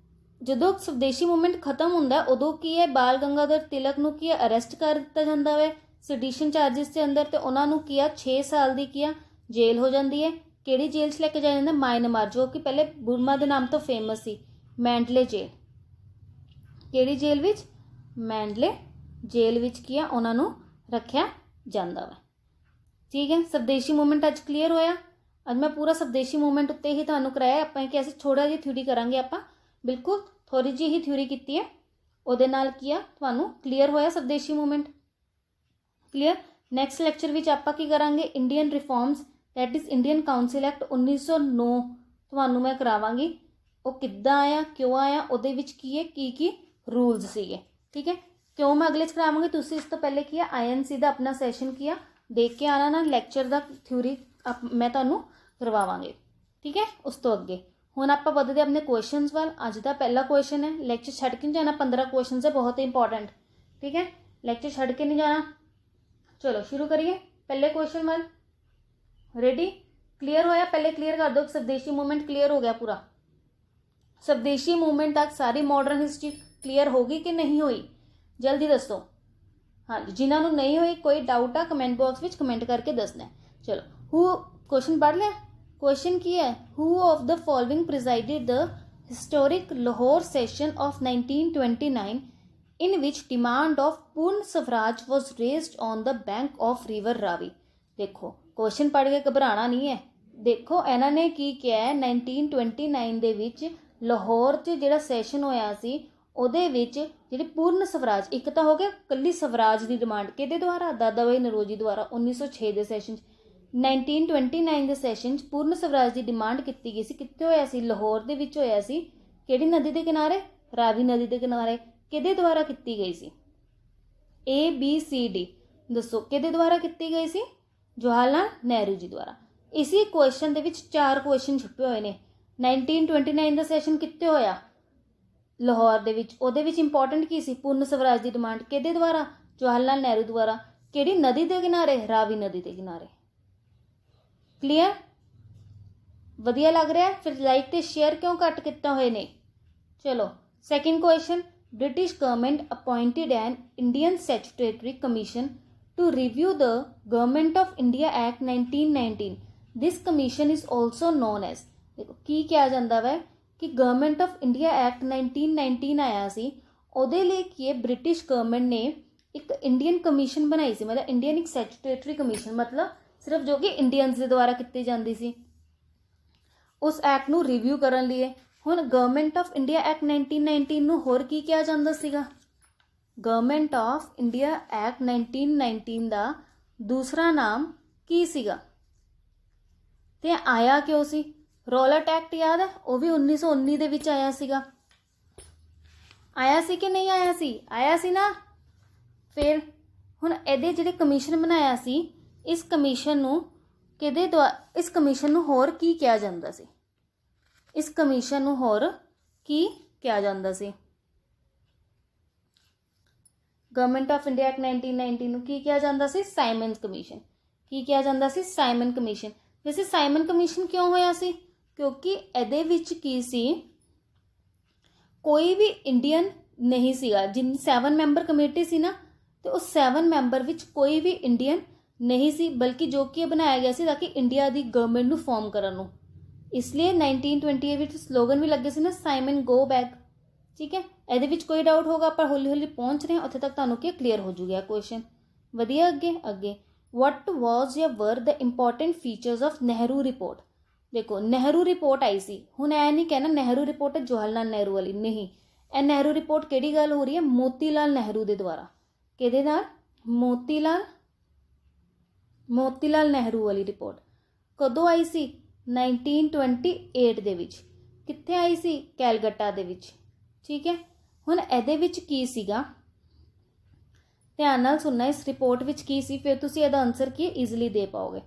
ਜਦੋਂ ਸਵਦੇਸ਼ੀ ਮੂਵਮੈਂਟ ਖਤਮ ਹੁੰਦਾ ਉਦੋਂ ਕੀ ਹੈ ਬਾਲ ਗੰਗਾਧਰ ਤਿਲਕ ਨੂੰ ਕੀ ਹੈ ਅਰੈਸਟ ਕਰ ਦਿੱਤਾ ਜਾਂਦਾ ਵੇ ਸੈਡੀਸ਼ਨ ਚਾਰਜਿਸ ਦੇ ਅੰਦਰ, ਤੇ ਉਹਨਾਂ ਨੂੰ ਕੀ ਆ 6 ਸਾਲ ਦੀ ਕੀ ਆ ਜੇਲ੍ਹ ਹੋ ਜਾਂਦੀ ਹੈ। ਕਿਹੜੀ ਜੇਲ੍ਹ 'ਚ ਲੈ ਕੇ ਜਾਇਆ ਜਾਂਦਾ? ਮਾਇਨਮਾਰ, ਜੋ ਕਿ ਪਹਿਲੇ ਬੁਰਮਾ ਦੇ ਨਾਮ ਤੋਂ ਫੇਮਸ ਸੀ, ਮੈਂਡਲੇ ਜੇਲ੍ਹ। ਕਿਹੜੀ ਜੇਲ੍ਹ ਵਿੱਚ? ਮੈਂਡਲੇ ਜੇਲ੍ਹ ਵਿੱਚ ਕੀ ਆ ਉਹਨਾਂ ਨੂੰ ਰੱਖਿਆ ਜਾਂਦਾ ਵਾ, ਠੀਕ ਹੈ। ਸਵਦੇਸ਼ੀ ਮੂਵਮੈਂਟ ਅੱਜ ਕਲੀਅਰ ਹੋਇਆ। ਅੱਜ ਮੈਂ ਪੂਰਾ ਸਵਦੇਸ਼ੀ ਮੂਵਮੈਂਟ ਉੱਤੇ ਹੀ ਤੁਹਾਨੂੰ ਕਰਾਇਆ। ਆਪਾਂ ਇੱਕ ਐਸੇ ਥੋੜਾ ਜਿਹੀ ਥਿਊਰੀ ਕਰਾਂਗੇ, ਆਪਾਂ ਬਿਲਕੁਲ ਥੋੜੀ ਜਿਹੀ ਹੀ ਥਿਊਰੀ ਕੀਤੀ ਹੈ, ਉਹਦੇ ਨਾਲ ਕੀ ਆ ਤੁਹਾਨੂੰ ਕਲੀਅਰ ਹੋਇਆ ਸਵਦੇਸ਼ੀ ਮੂਵਮੈਂਟ, ਕਲੀਅਰ। ਨੈਕਸਟ ਲੈਕਚਰ ਵਿੱਚ ਆਪਾਂ ਕੀ ਕਰਾਂਗੇ? Indian reforms, that is Indian council act 1909 ਤੁਹਾਨੂੰ ਮੈਂ ਕਰਾਵਾਂਗੀ। ਉਹ ਕਿੱਦਾਂ ਆਇਆ, ਕਿਉਂ ਆਇਆ, ਉਹਦੇ ਵਿੱਚ ਕੀ ਹੈ, ਕੀ ਰੂਲਸ ਸੀਗੇ, ਠੀਕ ਹੈ। ਕਿਉਂ ਮੈਂ ਅਗਲੇ 'ਚ ਕਰਾਵਾਂਗੀ, ਤੁਸੀਂ ਇਸ ਤੋਂ ਪਹਿਲੇ ਕੀ ਆ ਆਈਐਨਸੀ ਦਾ ਆਪਣਾ ਸੈਸ਼ਨ ਕੀ ਆ ਦੇਖ ਕੇ ਆਣਾ ਨਾ, ਲੈਕਚਰ ਦਾ ਥਿਊਰੀ ਮੈਂ ਤੁਹਾਨੂੰ ਕਰਵਾਵਾਂਗੇ, ਠੀਕ ਹੈ। ਉਸ ਤੋਂ ਅੱਗੇ ਹੁਣ ਆਪਾਂ ਵਧਦੇ ਆਪਣੇ ਕੁਐਸਚਨਸ ਵੱਲ। ਅੱਜ ਦਾ ਪਹਿਲਾ ਕੁਐਸਚਨ ਹੈ, ਲੈਕਚਰ ਛੱਡ ਕੇ ਨਹੀਂ ਜਾਣਾ, 15 ਕੁਐਸਚਨਸ ਹੈ, ਬਹੁਤ ਇੰਪੋਰਟੈਂਟ, ਠੀਕ ਹੈ। ਲੈਕਚਰ ਛੱਡ ਕੇ ਨਹੀਂ ਜਾਣਾ। ਚਲੋ ਸ਼ੁਰੂ ਕਰੀਏ ਪਹਿਲੇ ਕੁਐਸਚਨ ਵੱਲ। ਰੈਡੀ? ਕਲੀਅਰ ਹੋਇਆ? ਪਹਿਲੇ ਕਲੀਅਰ ਕਰ ਦਿਓ। ਸਵਦੇਸ਼ੀ ਮੂਵਮੈਂਟ ਕਲੀਅਰ ਹੋ ਗਿਆ ਪੂਰਾ? ਸਵਦੇਸ਼ੀ ਮੂਵਮੈਂਟ ਤੱਕ ਸਾਰੀ ਮਾਡਰਨ ਹਿਸਟਰੀ ਕਲੀਅਰ ਹੋ ਗਈ ਕਿ ਨਹੀਂ ਹੋਈ? ਜਲਦੀ ਦੱਸੋ। ਹਾਂਜੀ, ਜਿਨ੍ਹਾਂ ਨੂੰ ਨਹੀਂ ਹੋਈ ਕੋਈ ਡਾਊਟ ਆ ਕਮੈਂਟ ਬਾਕਸ ਵਿੱਚ ਕਮੈਂਟ ਕਰਕੇ ਦੱਸਣਾ। ਚਲੋ ਹੂ ਕੁਐਸਚਨ ਪੜ੍ਹ ਲਿਆ। ਕੁਐਸਚਨ ਕੀ ਹੈ? Who of the following presided the historic Lahore session of 1929 in which demand of पूर्ण Swaraj was raised on the bank of river Ravi. देखो क्वेश्चन पढ़ के घबराना नहीं है। देखो ਇਹਨਾਂ ਨੇ ਕੀ ਕਿਹਾ ਹੈ 1929 ਦੇ ਵਿੱਚ ਲਾਹੌਰ 'ਚ ਜਿਹੜਾ ਸੈਸ਼ਨ ਹੋਇਆ ਸੀ ਉਹਦੇ ਵਿੱਚ ਜਿਹੜੀ ਪੂਰਨ ਸਵਰਾਜ, ਇੱਕ ਤਾਂ ਹੋ ਗਿਆ ਕੱਲੀ ਸਵਰਾਜ ਦੀ ਡਿਮਾਂਡ ਕਿਹਦੇ ਦੁਆਰਾ? ਦਾਦਾ ਭਾਈ ਨੌਰੋਜੀ ਦੁਆਰਾ 1906 ਦੇ ਸੈਸ਼ਨ 'ਚ। 1929 ਦੇ ਸੈਸ਼ਨ 'ਚ ਪੂਰਨ ਸਵਰਾਜ ਦੀ ਡਿਮਾਂਡ ਕੀਤੀ ਗਈ ਸੀ। ਕਿੱਥੇ ਹੋਇਆ ਸੀ? ਲਾਹੌਰ ਦੇ ਵਿੱਚ ਹੋਇਆ ਸੀ। ਕਿਹੜੀ ਨਦੀ ਦੇ ਕਿਨਾਰੇ? ਰਾਵੀ ਨਦੀ ਦੇ ਕਿਨਾਰੇ। ਕਿਹਦੇ ਦੁਆਰਾ ਕੀਤੀ ਗਈ ਸੀ? ABCD ਦੱਸੋ ਕਿਹਦੇ ਦੁਆਰਾ ਕੀਤੀ ਗਈ ਸੀ? ਜਵਾਹਰ ਲਾਲ ਨਹਿਰੂ ਜੀ ਦੁਆਰਾ। ਇਸੇ ਕੁਐਸਚਨ ਦੇ ਵਿੱਚ 4 ਕੁਐਸਚਨ ਛੁਪੇ ਹੋਏ ਨੇ। 1929 ਦਾ ਸੈਸ਼ਨ ਕਿੱਥੇ ਹੋਇਆ? ਲਾਹੌਰ ਦੇ ਵਿੱਚ। ਉਹਦੇ ਵਿੱਚ ਇੰਪੋਰਟੈਂਟ ਕੀ ਸੀ? ਪੂਰਨ ਸਵਰਾਜ ਦੀ ਡਿਮਾਂਡ ਕਿਹਦੇ ਦੁਆਰਾ? ਜਵਾਹਰ ਲਾਲ ਨਹਿਰੂ ਦੁਆਰਾ। ਕਿਹੜੀ ਨਦੀ ਦੇ ਕਿਨਾਰੇ? ਰਾਵੀ ਨਦੀ ਦੇ ਕਿਨਾਰੇ। ਕਲੀਅਰ? ਵਧੀਆ ਲੱਗ ਰਿਹਾ? ਫਿਰ ਲਾਈਕ ਤੇ ਸ਼ੇਅਰ ਕਿਉਂ ਘੱਟ ਕੀਤਾ ਹੋਏ ਨੇ? ਚਲੋ second question. British government appointed an Indian Statutory Commission to review the Government of India Act 1919. This commission is also known as, देखो की किया जाता है कि गवर्नमेंट ऑफ इंडिया एक्ट 1919 आया सी, ਉਹਦੇ ਲਈ ਕੀ ਹੈ ਬ੍ਰਿਟਿਸ਼ ਗਵਰਨਮੈਂਟ ਨੇ ਇੱਕ ਇੰਡੀਅਨ ਕਮਿਸ਼ਨ ਬਣਾਈ ਸੀ। ਮਤਲਬ ਇੰਡੀਅਨ ਇੱਕ ਸਟੈਚੂਟਰੀ ਕਮਿਸ਼ਨ, ਮਤਲਬ ਸਿਰਫ ਜੋ ਕਿ ਇੰਡੀਅਨਸ ਦੇ ਦੁਆਰਾ ਕੀਤੀ ਜਾਂਦੀ ਸੀ, ਉਸ ਐਕਟ ਨੂੰ ਰਿਵਿਊ ਕਰਨ ਲਈ। ਹੁਣ ਗਵਰਨਮੈਂਟ ਆਫ ਇੰਡੀਆ ਐਕਟ 1919 ਨੂੰ ਹੋਰ ਕੀ ਕਿਹਾ ਜਾਂਦਾ ਸੀਗਾ? ਗਵਰਨਮੈਂਟ ਆਫ ਇੰਡੀਆ ਐਕਟ 1919 ਦਾ दूसरा नाम की सीगा ते आया क्यों सी? रॉलेट एक्ट याद है, वो भी 1919 ਦੇ ਵਿੱਚ ਆਇਆ ਸੀਗਾ। ਆਇਆ ਸੀ ਕਿ ਨਹੀਂ ਆਇਆ ਸੀ? ਆਇਆ ਸੀ ਨਾ। ਫਿਰ ਹੁਣ ਇਹਦੇ ਜਿਹੜੇ ਕਮਿਸ਼ਨ ਬਣਾਇਆ ਸੀ, ਇਸ ਕਮਿਸ਼ਨ ਨੂੰ ਕਿਹਦੇ ਦੁਆਰਾ, ਇਸ ਕਮਿਸ਼ਨ ਨੂੰ ਹੋਰ ਕੀ ਕਿਹਾ ਜਾਂਦਾ ਸੀ? ਇਸ ਕਮਿਸ਼ਨ ਨੂੰ ਹੋਰ ਕੀ ਕਿਹਾ ਜਾਂਦਾ ਸੀ? ਗਵਰਨਮੈਂਟ ਆਫ ਇੰਡੀਆ ਐਕਟ 1990 ਨੂੰ ਕੀ ਕਿਹਾ ਜਾਂਦਾ ਸੀ? Simon commission. ਕੀ ਕਿਹਾ ਜਾਂਦਾ ਸੀ? Simon commission. ਵੈਸੇ ਸਾਈਮਨ ਕਮਿਸ਼ਨ ਕਿਉਂ ਹੋਇਆ ਸੀ? ਕਿਉਂਕਿ ਇਹਦੇ ਵਿੱਚ ਕੀ ਸੀ, ਕੋਈ ਵੀ ਇੰਡੀਅਨ ਨਹੀਂ ਸੀਗਾ। ਜਿਨ 7 ਮੈਂਬਰ ਕਮੇਟੀ ਸੀ ਨਾ, ਤੇ ਉਹ 7 ਮੈਂਬਰ ਵਿੱਚ ਕੋਈ ਵੀ ਇੰਡੀਅਨ ਨਹੀਂ ਸੀ, ਬਲਕਿ ਜੋ ਕਿ ਇਹ ਬਣਾਇਆ ਗਿਆ ਸੀ ਤਾਂ ਕਿ ਇੰਡੀਆ ਦੀ ਗਵਰਨਮੈਂਟ ਨੂੰ ਫਾਰਮ ਕਰਨ ਨੂੰ। ਇਸ ਲਈ 1928 ਵਿੱਚ ਸਲੋਗਨ ਵੀ ਲੱਗੇ ਸੀ ਨਾ, ਸਾਈਮਨ ਗੋ ਬੈਕ। ਠੀਕ ਹੈ, ਇਹਦੇ ਵਿੱਚ ਕੋਈ ਡਾਊਟ ਹੋਗਾ, ਆਪਾਂ ਹੌਲੀ ਹੌਲੀ ਪਹੁੰਚ ਰਹੇ ਹਾਂ ਉੱਥੇ ਤੱਕ, ਤੁਹਾਨੂੰ ਕੀ ਕਲੀਅਰ ਹੋ ਜੂਗਾ ਕੁਐਸਚਨ। ਵਧੀਆ। ਅੱਗੇ what was ਜਾਂ were the important features of Nehru report? ਦੇਖੋ ਨਹਿਰੂ ਰਿਪੋਰਟ ਆਈ ਸੀ, ਹੁਣ ਐ ਨਹੀਂ ਕਹਿਣਾ ਨਹਿਰੂ ਰਿਪੋਰਟ ਜਵਾਹਰ ਲਾਲ ਨਹਿਰੂ ਵਾਲੀ, ਨਹੀਂ। ਇਹ ਨਹਿਰੂ ਰਿਪੋਰਟ ਕਿਹੜੀ ਗੱਲ ਹੋ ਰਹੀ ਹੈ? ਮੋਤੀ ਲਾਲ ਨਹਿਰੂ ਦੇ ਦੁਆਰਾ। ਕਿਹਦੇ ਨਾਲ? ਮੋਤੀ ਲਾਲ ਨਹਿਰੂ ਵਾਲੀ ਰਿਪੋਰਟ। ਕਦੋਂ ਆਈ ਸੀ? 1928 ਦੇ ਵਿੱਚ। ਕਿੱਥੇ ਆਈ ਸੀ? ਕੈਲਕੱਟਾ ਦੇ ਵਿੱਚ। ਠੀਕ ਹੈ, ਹੁਣ ਇਹਦੇ ਵਿੱਚ ਕੀ ਸੀਗਾ, ਧਿਆਨ ਨਾਲ ਸੁਣਨਾ। ਇਸ ਰਿਪੋਰਟ ਵਿੱਚ ਕੀ ਸੀ, ਫਿਰ ਤੁਸੀਂ ਇਹਦਾ ਆਨਸਰ ਕੀ ਈਜ਼ੀਲੀ ਦੇ ਪਾਓਗੇ।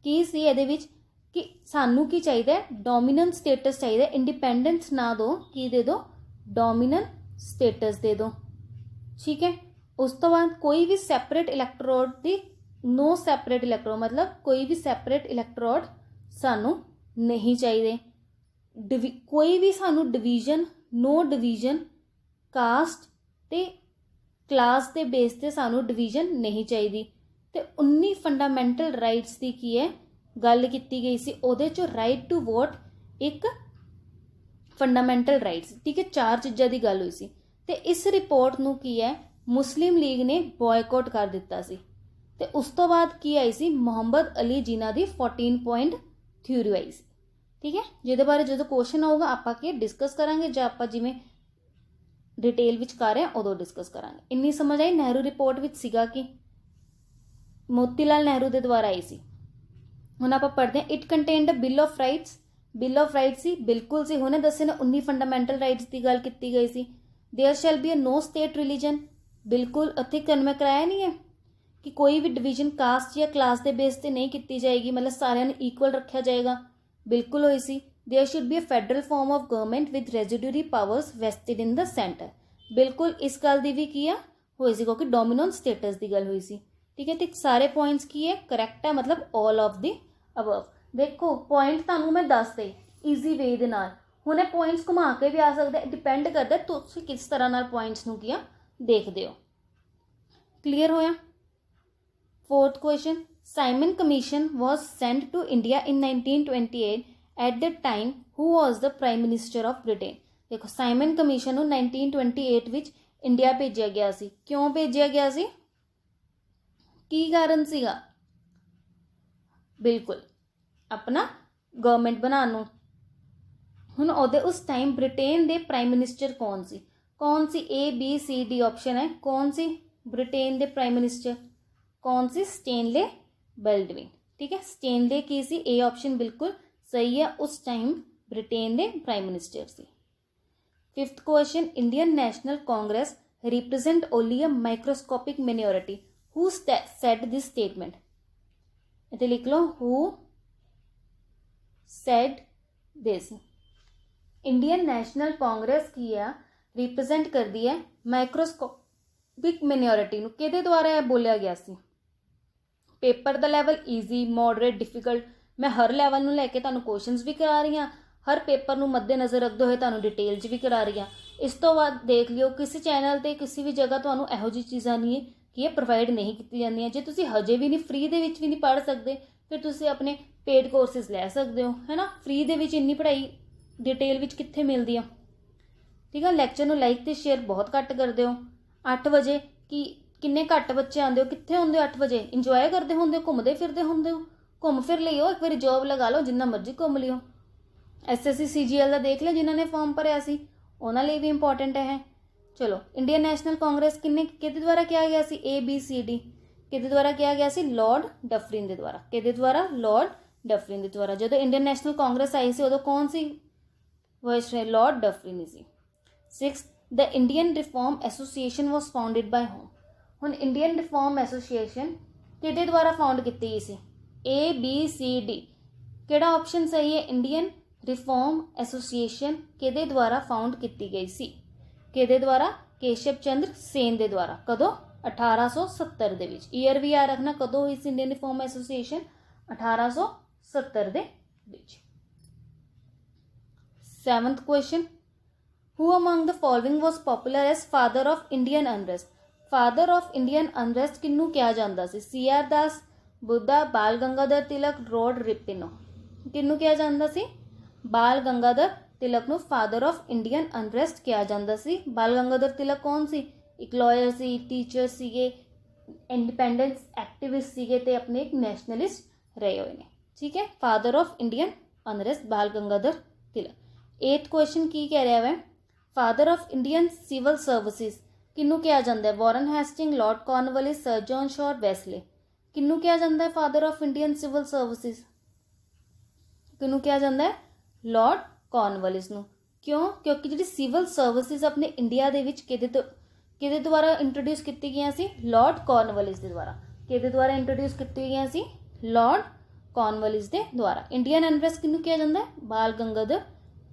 ਕੀ ਸੀ ਇਹਦੇ ਵਿੱਚ ਕਿ ਸਾਨੂੰ ਕੀ ਚਾਹੀਦਾ ਹੈ? ਡੋਮੀਨੈਂਟ ਸਟੇਟਸ ਚਾਹੀਦਾ। ਇੰਡੀਪੈਂਡੈਂਸ ਨਾ ਦਿਓ, ਕੀ ਦੇ ਦਿਓ? ਡੋਮੀਨੈਂਟ ਸਟੇਟਸ ਦੇ ਦਿਓ। ਠੀਕ ਹੈ, ਉਸ ਤੋਂ ਬਾਅਦ ਕੋਈ ਵੀ ਸੈਪਰੇਟ ਇਲੈਕਟ੍ਰੋਡ ਦੀ, ਨੋ ਸੈਪਰੇਟ ਇਲੈਕਟ੍ਰੋਡ, ਮਤਲਬ ਕੋਈ ਵੀ ਸੈਪਰੇਟ ਇਲੈਕਟ੍ਰੋਡ ਸਾਨੂੰ ਨਹੀਂ ਚਾਹੀਦੇ। ਕੋਈ ਵੀ ਸਾਨੂੰ ਡਿਵੀਜ਼ਨ, ਨੋ ਡਿਵੀਜ਼ਨ ਕਾਸਟ ਤੇ ਕਲਾਸ ਦੇ ਬੇਸ ਤੇ ਸਾਨੂੰ ਡਿਵੀਜ਼ਨ ਨਹੀਂ ਚਾਹੀਦੀ। ਤੇ 19 ਫੰਡਾਮੈਂਟਲ ਰਾਈਟਸ ਦੀ ਕੀ ਹੈ ਗੱਲ ਕੀਤੀ ਗਈ ਸੀ, ਉਹਦੇ ਚੋਂ ਰਾਈਟ ਟੂ ਵੋਟ ਇੱਕ ਫੰਡਾਮੈਂਟਲ ਰਾਈਟਸ। ਠੀਕ ਹੈ, 4 ਚੀਜ਼ਾਂ ਦੀ ਗੱਲ ਹੋਈ ਸੀ। ਤੇ ਇਸ ਰਿਪੋਰਟ ਨੂੰ ਕੀ ਹੈ, ਮੁਸਲਿਮ ਲੀਗ ਨੇ ਬॉयਕॉट ਕਰ ਦਿੱਤਾ ਸੀ। ਤੇ ਉਸ ਤੋਂ ਬਾਅਦ ਕੀ ਆਈ ਸੀ? ਮੁਹੰਮਦ ਅਲੀ ਜਿਨਾ ਦੀ 14 ਪੁਆਇੰਟ ਥਿਊਰੀ ਆਈ ਸੀ। ਠੀਕ ਹੈ, ਜਿਹਦੇ ਬਾਰੇ ਜਦੋਂ ਕੁਐਸਚਨ ਆਊਗਾ ਆਪਾਂ ਕੀ ਡਿਸਕਸ ਕਰਾਂਗੇ, ਜਾਂ ਆਪਾਂ ਜਿਵੇਂ ਡਿਟੇਲ ਵਿੱਚ ਕਰ ਰਹੇ ਹਾਂ ਉਦੋਂ ਡਿਸਕਸ ਕਰਾਂਗੇ। ਇੰਨੀ ਸਮਝ ਆਈ? ਨਹਿਰੂ ਰਿਪੋਰਟ ਵਿੱਚ ਸੀਗਾ ਕਿ ਮੋਤੀ ਲਾਲ ਨਹਿਰੂ ਦੇ ਦੁਆਰਾ ਆਈ ਸੀ। ਹੁਣ ਆਪਾਂ ਪੜ੍ਹਦੇ ਹਾਂ। It contained bill of rights. Bill of rights ਸੀ, ਬਿਲਕੁਲ ਸੀ। ਹੁਣੇ ਦੱਸੇ ਨੇ 19 ਫੰਡਾਮੈਂਟਲ ਰਾਈਟਸ ਦੀ ਗੱਲ ਕੀਤੀ ਗਈ ਸੀ। There shall be a no state religion, ਬਿਲਕੁਲ ਉੱਥੇ ਕਨਵੇ ਕਰਾਇਆ ਨਹੀਂ ਹੈ ਕਿ ਕੋਈ ਵੀ ਡਿਵੀਜ਼ਨ ਕਾਸਟ ਜਾਂ ਕਲਾਸ ਦੇ ਬੇਸ ਤੇ ਨਹੀਂ ਕੀਤੀ ਜਾਏਗੀ, ਮਤਲਬ ਸਾਰਿਆਂ ਨੂੰ ਇਕੁਅਲ ਰੱਖਿਆ ਜਾਏਗਾ, ਬਿਲਕੁਲ ਹੋਈ ਸੀ। There should be a federal form of government with residuary powers vested in the centre, बिल्कुल इस गल की भी की है होई सी क्योंकि डोमिनेंट स्टेटस की गल हुई सी। ठीक है, तो सारे पॉइंट्स की है करैक्ट है, मतलब ऑल ऑफ द अबव। देखो पॉइंट तुहानूं मैं दस दे ईजी वे दे नाल, हुण ये पॉइंट्स घुमा के भी आ सकते, डिपेंड करता तुसीं किस तरह नाल पॉइंट्स नूं किया देखदे हो। क्लीयर होया। Fourth question, Simon Commission was sent to India in 1928 at the time who was the prime minister of Britain. देखो साइमन कमीशन 1928 विच इंडिया भेजा गया सी। क्यों भेजा गया सी, की कारण सीगा? बिल्कुल अपना गवर्नमेंट बनाने नूं। हुण उहदे उस टाइम ब्रिटेन दे प्राइम मिनिस्टर कौन सी? कौन सी? A B C D option है। कौन सी ब्रिटेन दे प्राइम मिनिस्टर? कौन सी? स्टेनले बेल्डविन। ठीक है, स्टेनले की सी? ए ऑप्शन बिल्कुल सही है, उस टाइम ब्रिटेन दे प्राइम मिनिस्टर सी। Fifth question, Indian National Congress represent only a microscopic minority, who said this statement? इत्थे लिख लो, who said this. Indian National Congress की है रिप्रेजेंट करती है माइक्रोस्कोपिक मिनोरिटी नूं। किहदे द्वारा यह बोलिया गया सी? पेपर का लैवल ईजी, मॉडरेट, डिफिकल्ट, मैं हर लैवल नूं लैके तुहानूं क्वेश्चनस भी करा रही हाँ, हर पेपर नूं मद्देनज़र रखते हुए तुहानूं डिटेल भी करा रही हाँ। इस तो बाद देख लियो किसी चैनल ते किसी भी जगह तुहानूं इहो जी चीज़ां नहीं कि ये प्रोवाइड नहीं की जांदियां। जे तुसीं हजे भी नहीं फ्री दे विच भी नहीं पढ़ सकते, फिर तुसीं अपने पेड कोर्सिस लै सकते हो, है ना। फ्री दे विच इन्नी पढ़ाई डिटेल विच कित्थे मिलदी आ। ठीक है, लैक्चर नूं लाइक ते शेयर बहुत घट करते हो। 8 बजे कि किन्ने घट बच्चे आते हो, कित्थे होंदे हो 8 बजे? इंजॉय करते होंदे हो, घूमते फिरते होंदे हो? घूम फिर लियो, एक बार जॉब लगा लो, जिन्ना मर्जी घूम लियो। SSC CGL का देख लिया जिन्होंने फॉर्म भरिया सी, उन्होंने लिए भी इंपॉर्टेंट है। चलो, इंडियन नैशनल कांग्रेस किन्ने किहदे द्वारा किया गया सी? A B C D। किहदे द्वारा किया गया सी? लॉर्ड डफरिन के द्वारा। किहदे द्वारा? लॉर्ड डफरिन के द्वारा। जो इंडियन नैशनल कांग्रेस आई सी उदों कौन सी वाइसराय? लॉर्ड डफरिन ही सी। 6 the Indian Reform Association was founded by Hume. हुण इंडियन रिफॉर्म एसोसीएशन किहदे द्वारा फाउंड की गई सी? A B C D किहड़ा ऑप्शन सही है? इंडियन रिफॉर्म एसोसीएशन किहदे द्वारा फाउंड की गई सी? किहदे द्वारा? केशव चंद्र सेन के द्वारा। कदों? 1870 दे विच। ईयर भी याद रखना कदों हुई सी इंडियन रिफॉर्म एसोसीएशन? 1870 दे विच। 7th question, who among the following was popular as father of Indian unrest? Father of Indian unrest किन्नू कहा जाता सी? CR दास, बुद्धा, बाल गंगाधर तिलक, लॉर्ड रिपिनो। किन्नू कहा जाता सी? बाल गंगाधर तिलक नू फादर ऑफ इंडियन अनरेस्ट कहा जाता सी। बाल गंगाधर तिलक कौन सी? एक लॉयर सी, टीचर सीगे, इंडिपेंडेंस एक्टिविस्ट सीगे ते अपने एक नैशनलिस्ट रहे हुए ने। ठीक है, फादर ऑफ इंडियन अनरेस्ट बाल गंगाधर तिलक। 8th क्वेश्चन की कह रहा है? Father of Indian civil services किन्नू कहा जाता है? Warren Hastings, Lord Cornwallis, sir John Shore, Wellesley. किन्नू कहा जाता है father of Indian civil services? किन्नू कहा जाता है? लॉर्ड कॉर्नवालिस नू। क्यों? क्योंकि जी सिविल सर्विसेज अपने इंडिया दे विच किहदे द्वारा इंट्रोड्यूस की गई सी? लॉर्ड कॉर्नवालिस के द्वारा। किहदे द्वारा इंट्रोड्यूस की गई सी? लॉर्ड कॉर्नवालिस के द्वारा। इंडियन अनरेस्ट किन्नू कहा जाता है? बाल गंगाधर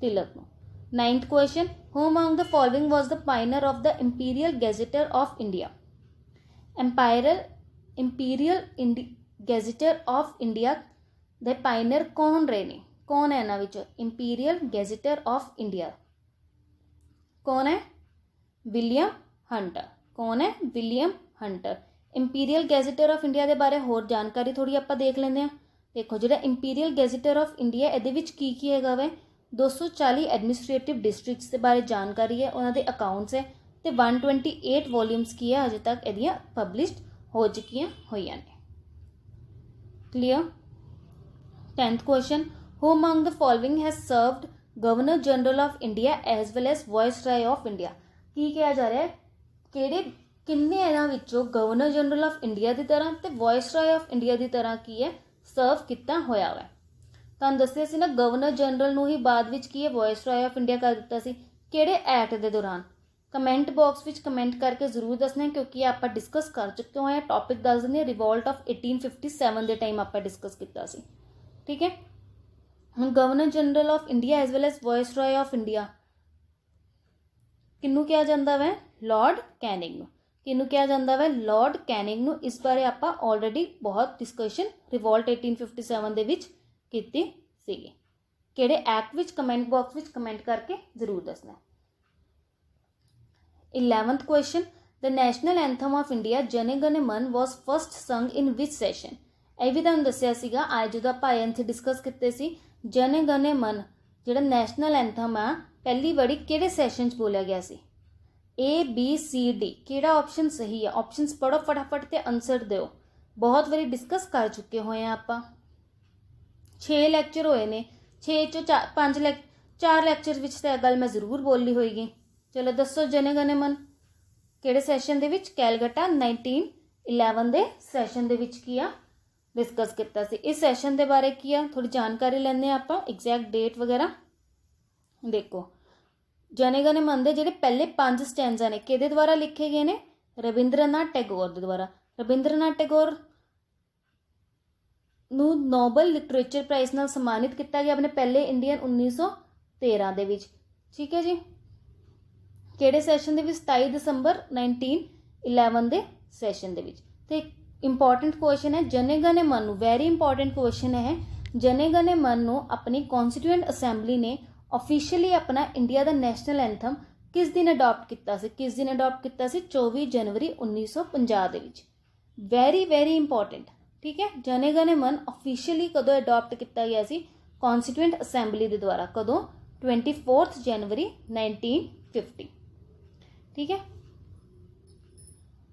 तिलक नू। 9th question, who among the following was the pioneer of the imperial gazetteer of India? Imperial gazetteer of India दे पायनर कौन रहे ने? कौन है इन्हां विच? इंपीरियल गैजेटर ऑफ इंडिया कौन है? William Hunter. कौन है? William Hunter. Imperial gazetteer of India के बारे होर जानकारी थोड़ी आपां देख लेंदे हां। देखो जिहड़ा इंपीरियल गैजेटर ऑफ इंडिया इहदे विच की हैगा वे? 240 एडमिनिस्ट्रेटिव डिस्ट्रिक्ट्स के बारे जानकारी है, उन्होंने अकाउंट्स है, तो 128 वॉल्यूम्स की है अजे तक यदियाँ पब्लिश्ड हो चुकी हुई ने। Clear. 10th question, who among the following has served governor general of India as well as viceroy of India? की कहा जा रहा है? किहड़े किन्ने इन्हां विचों गवर्नर जनरल ऑफ इंडिया की तरह तो वाइसराय ऑफ इंडिया की तरह की है सर्व किया होया है? तुहानूं दस्सिया सी ना गवर्नर जनरल नूं ही बाद विच की है वाइसराय ऑफ इंडिया कर दिता सी। किहड़े एक्ट के दौरान? कमेंट बॉक्स विच कमेंट करके जरूर दसना, क्योंकि आप डिस्कस कर चुके हुए हैं। टॉपिक दस देंगे, रिवोल्ट ऑफ 1857 के टाइम आप डिस्कस किया सी। ठीक है, हुण governor general of India as well as viceroy of India किन्नू कहा जाता वै? लॉर्ड कैनिंग नूं। किन्नू कहा जाता वै? लॉर्ड कैनिंग नूं। इस बारे आप ऑलरेडी बहुत डिस्कशन रिवोल्ट 1857 दे विच कीती सीगी। किहड़े एक्ट विच? कमेंट बॉक्स विच कमेंट करके जरूर दसना। 11th question, the national anthem of India Jana Gana मन वॉज फर्स्ट संग इन विच सैशन? यह भी तुहानूं दस्सिया सीगा अज जो आप एनसी डिस्कस किए सी। जन गण मन जिहड़ा नैशनल एंथम आ पहली बारी किहड़े सैशन च बोलिया गया सी? ABCD किहड़ा ऑप्शन सही है? ऑप्शनस पढ़ो फटाफट ते आंसर दिओ। बहुत बारी डिस्कस कर चुके हुए हैं आप। 6 लैक्चर होए ने, 6 चो 4 लैक्चर विच ते गल मैं जरूर बोली होएगी। चलो दसो, जन गण मन किहड़े सैशन दे विच? कैलकटा 1911 दे सैशन दे विच किया डिस्कस किया सी। इस सैशन के बारे की आ थोड़ी जानकारी लैंदे आप, एग्जैक्ट डेट वगैरह। देखो जन गण मन दे जिहड़े पहले 5 स्टैंजा ने किहदे द्वारा लिखे गए ने? रविंद्रनाथ टैगोर दे द्वारा। रविंद्रनाथ टैगोर नूं नोबल लिटरेचर प्राइज़ नाल सम्मानित किया गया अपने पहले इंडियन 1913 दे विच। ठीक है जी, किहड़े सैशन दे विच? 27 दिसंबर 1911 दे सैशन दे विच। ते इंपॉर्टेंट क्वेश्चन है जन गण मन नूं, वेरी इंपॉर्टेंट क्वेश्चन है, जन गण मन नूं अपनी कॉन्स्टिट्यूएंट असैंबली ने ऑफिशियली अपना इंडिया का नैशनल एंथम किस दिन अडॉप्ट किया सी? किस दिन अडॉप्ट किया सी? 24 जनवरी 1950 दे विच। Very very important. ठीक है, जन गण मन ऑफिशियली कदों अडॉप्ट किया गया सी? कॉन्स्टिट्यूएंट असैंबली के द्वारा। कदों? 24 जनवरी 1950। ठीक है,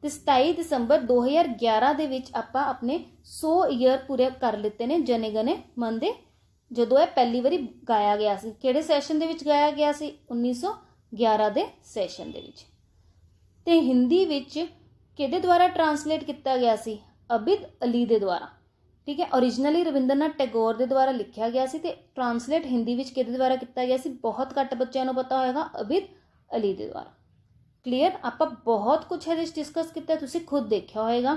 तो 27 दिसंबर 2011 दे विच आपां अपने 100 ईयर पूरे कर लिते ने जन गण मन दे, जदों यह पहली बारी गाया गया सी। किहड़े सैशन दे विच गाया गया सी? 1911 दे सैशन दे विच। ते हिंदी विच किहदे द्वारा ट्रांसलेट किया गया सी? ਅਬਿਦ ਅਲੀ ਦੇ ਦੁਆਰਾ। ਠੀਕ ਹੈ, ਓਰੀਜਨਲੀ ਰਵਿੰਦਰਨਾਥ ਟੈਗੋਰ ਦੇ ਦੁਆਰਾ ਲਿਖਿਆ ਗਿਆ ਸੀ ਤੇ ਟਰਾਂਸਲੇਟ ਹਿੰਦੀ ਵਿੱਚ ਕਿਹਦੇ ਦੁਆਰਾ ਕੀਤਾ ਗਿਆ ਸੀ? ਬਹੁਤ ਘੱਟ ਬੱਚਿਆਂ ਨੂੰ ਪਤਾ ਹੋਏਗਾ, ਅਬਿਦ ਅਲੀ ਦੇ ਦੁਆਰਾ। ਕਲੀਅਰ? ਆਪਾਂ ਬਹੁਤ ਕੁਛ ਇਹਦੇ ਵਿੱਚ ਡਿਸਕਸ ਕੀਤਾ, ਤੁਸੀਂ ਖੁਦ ਦੇਖਿਆ ਹੋਏਗਾ।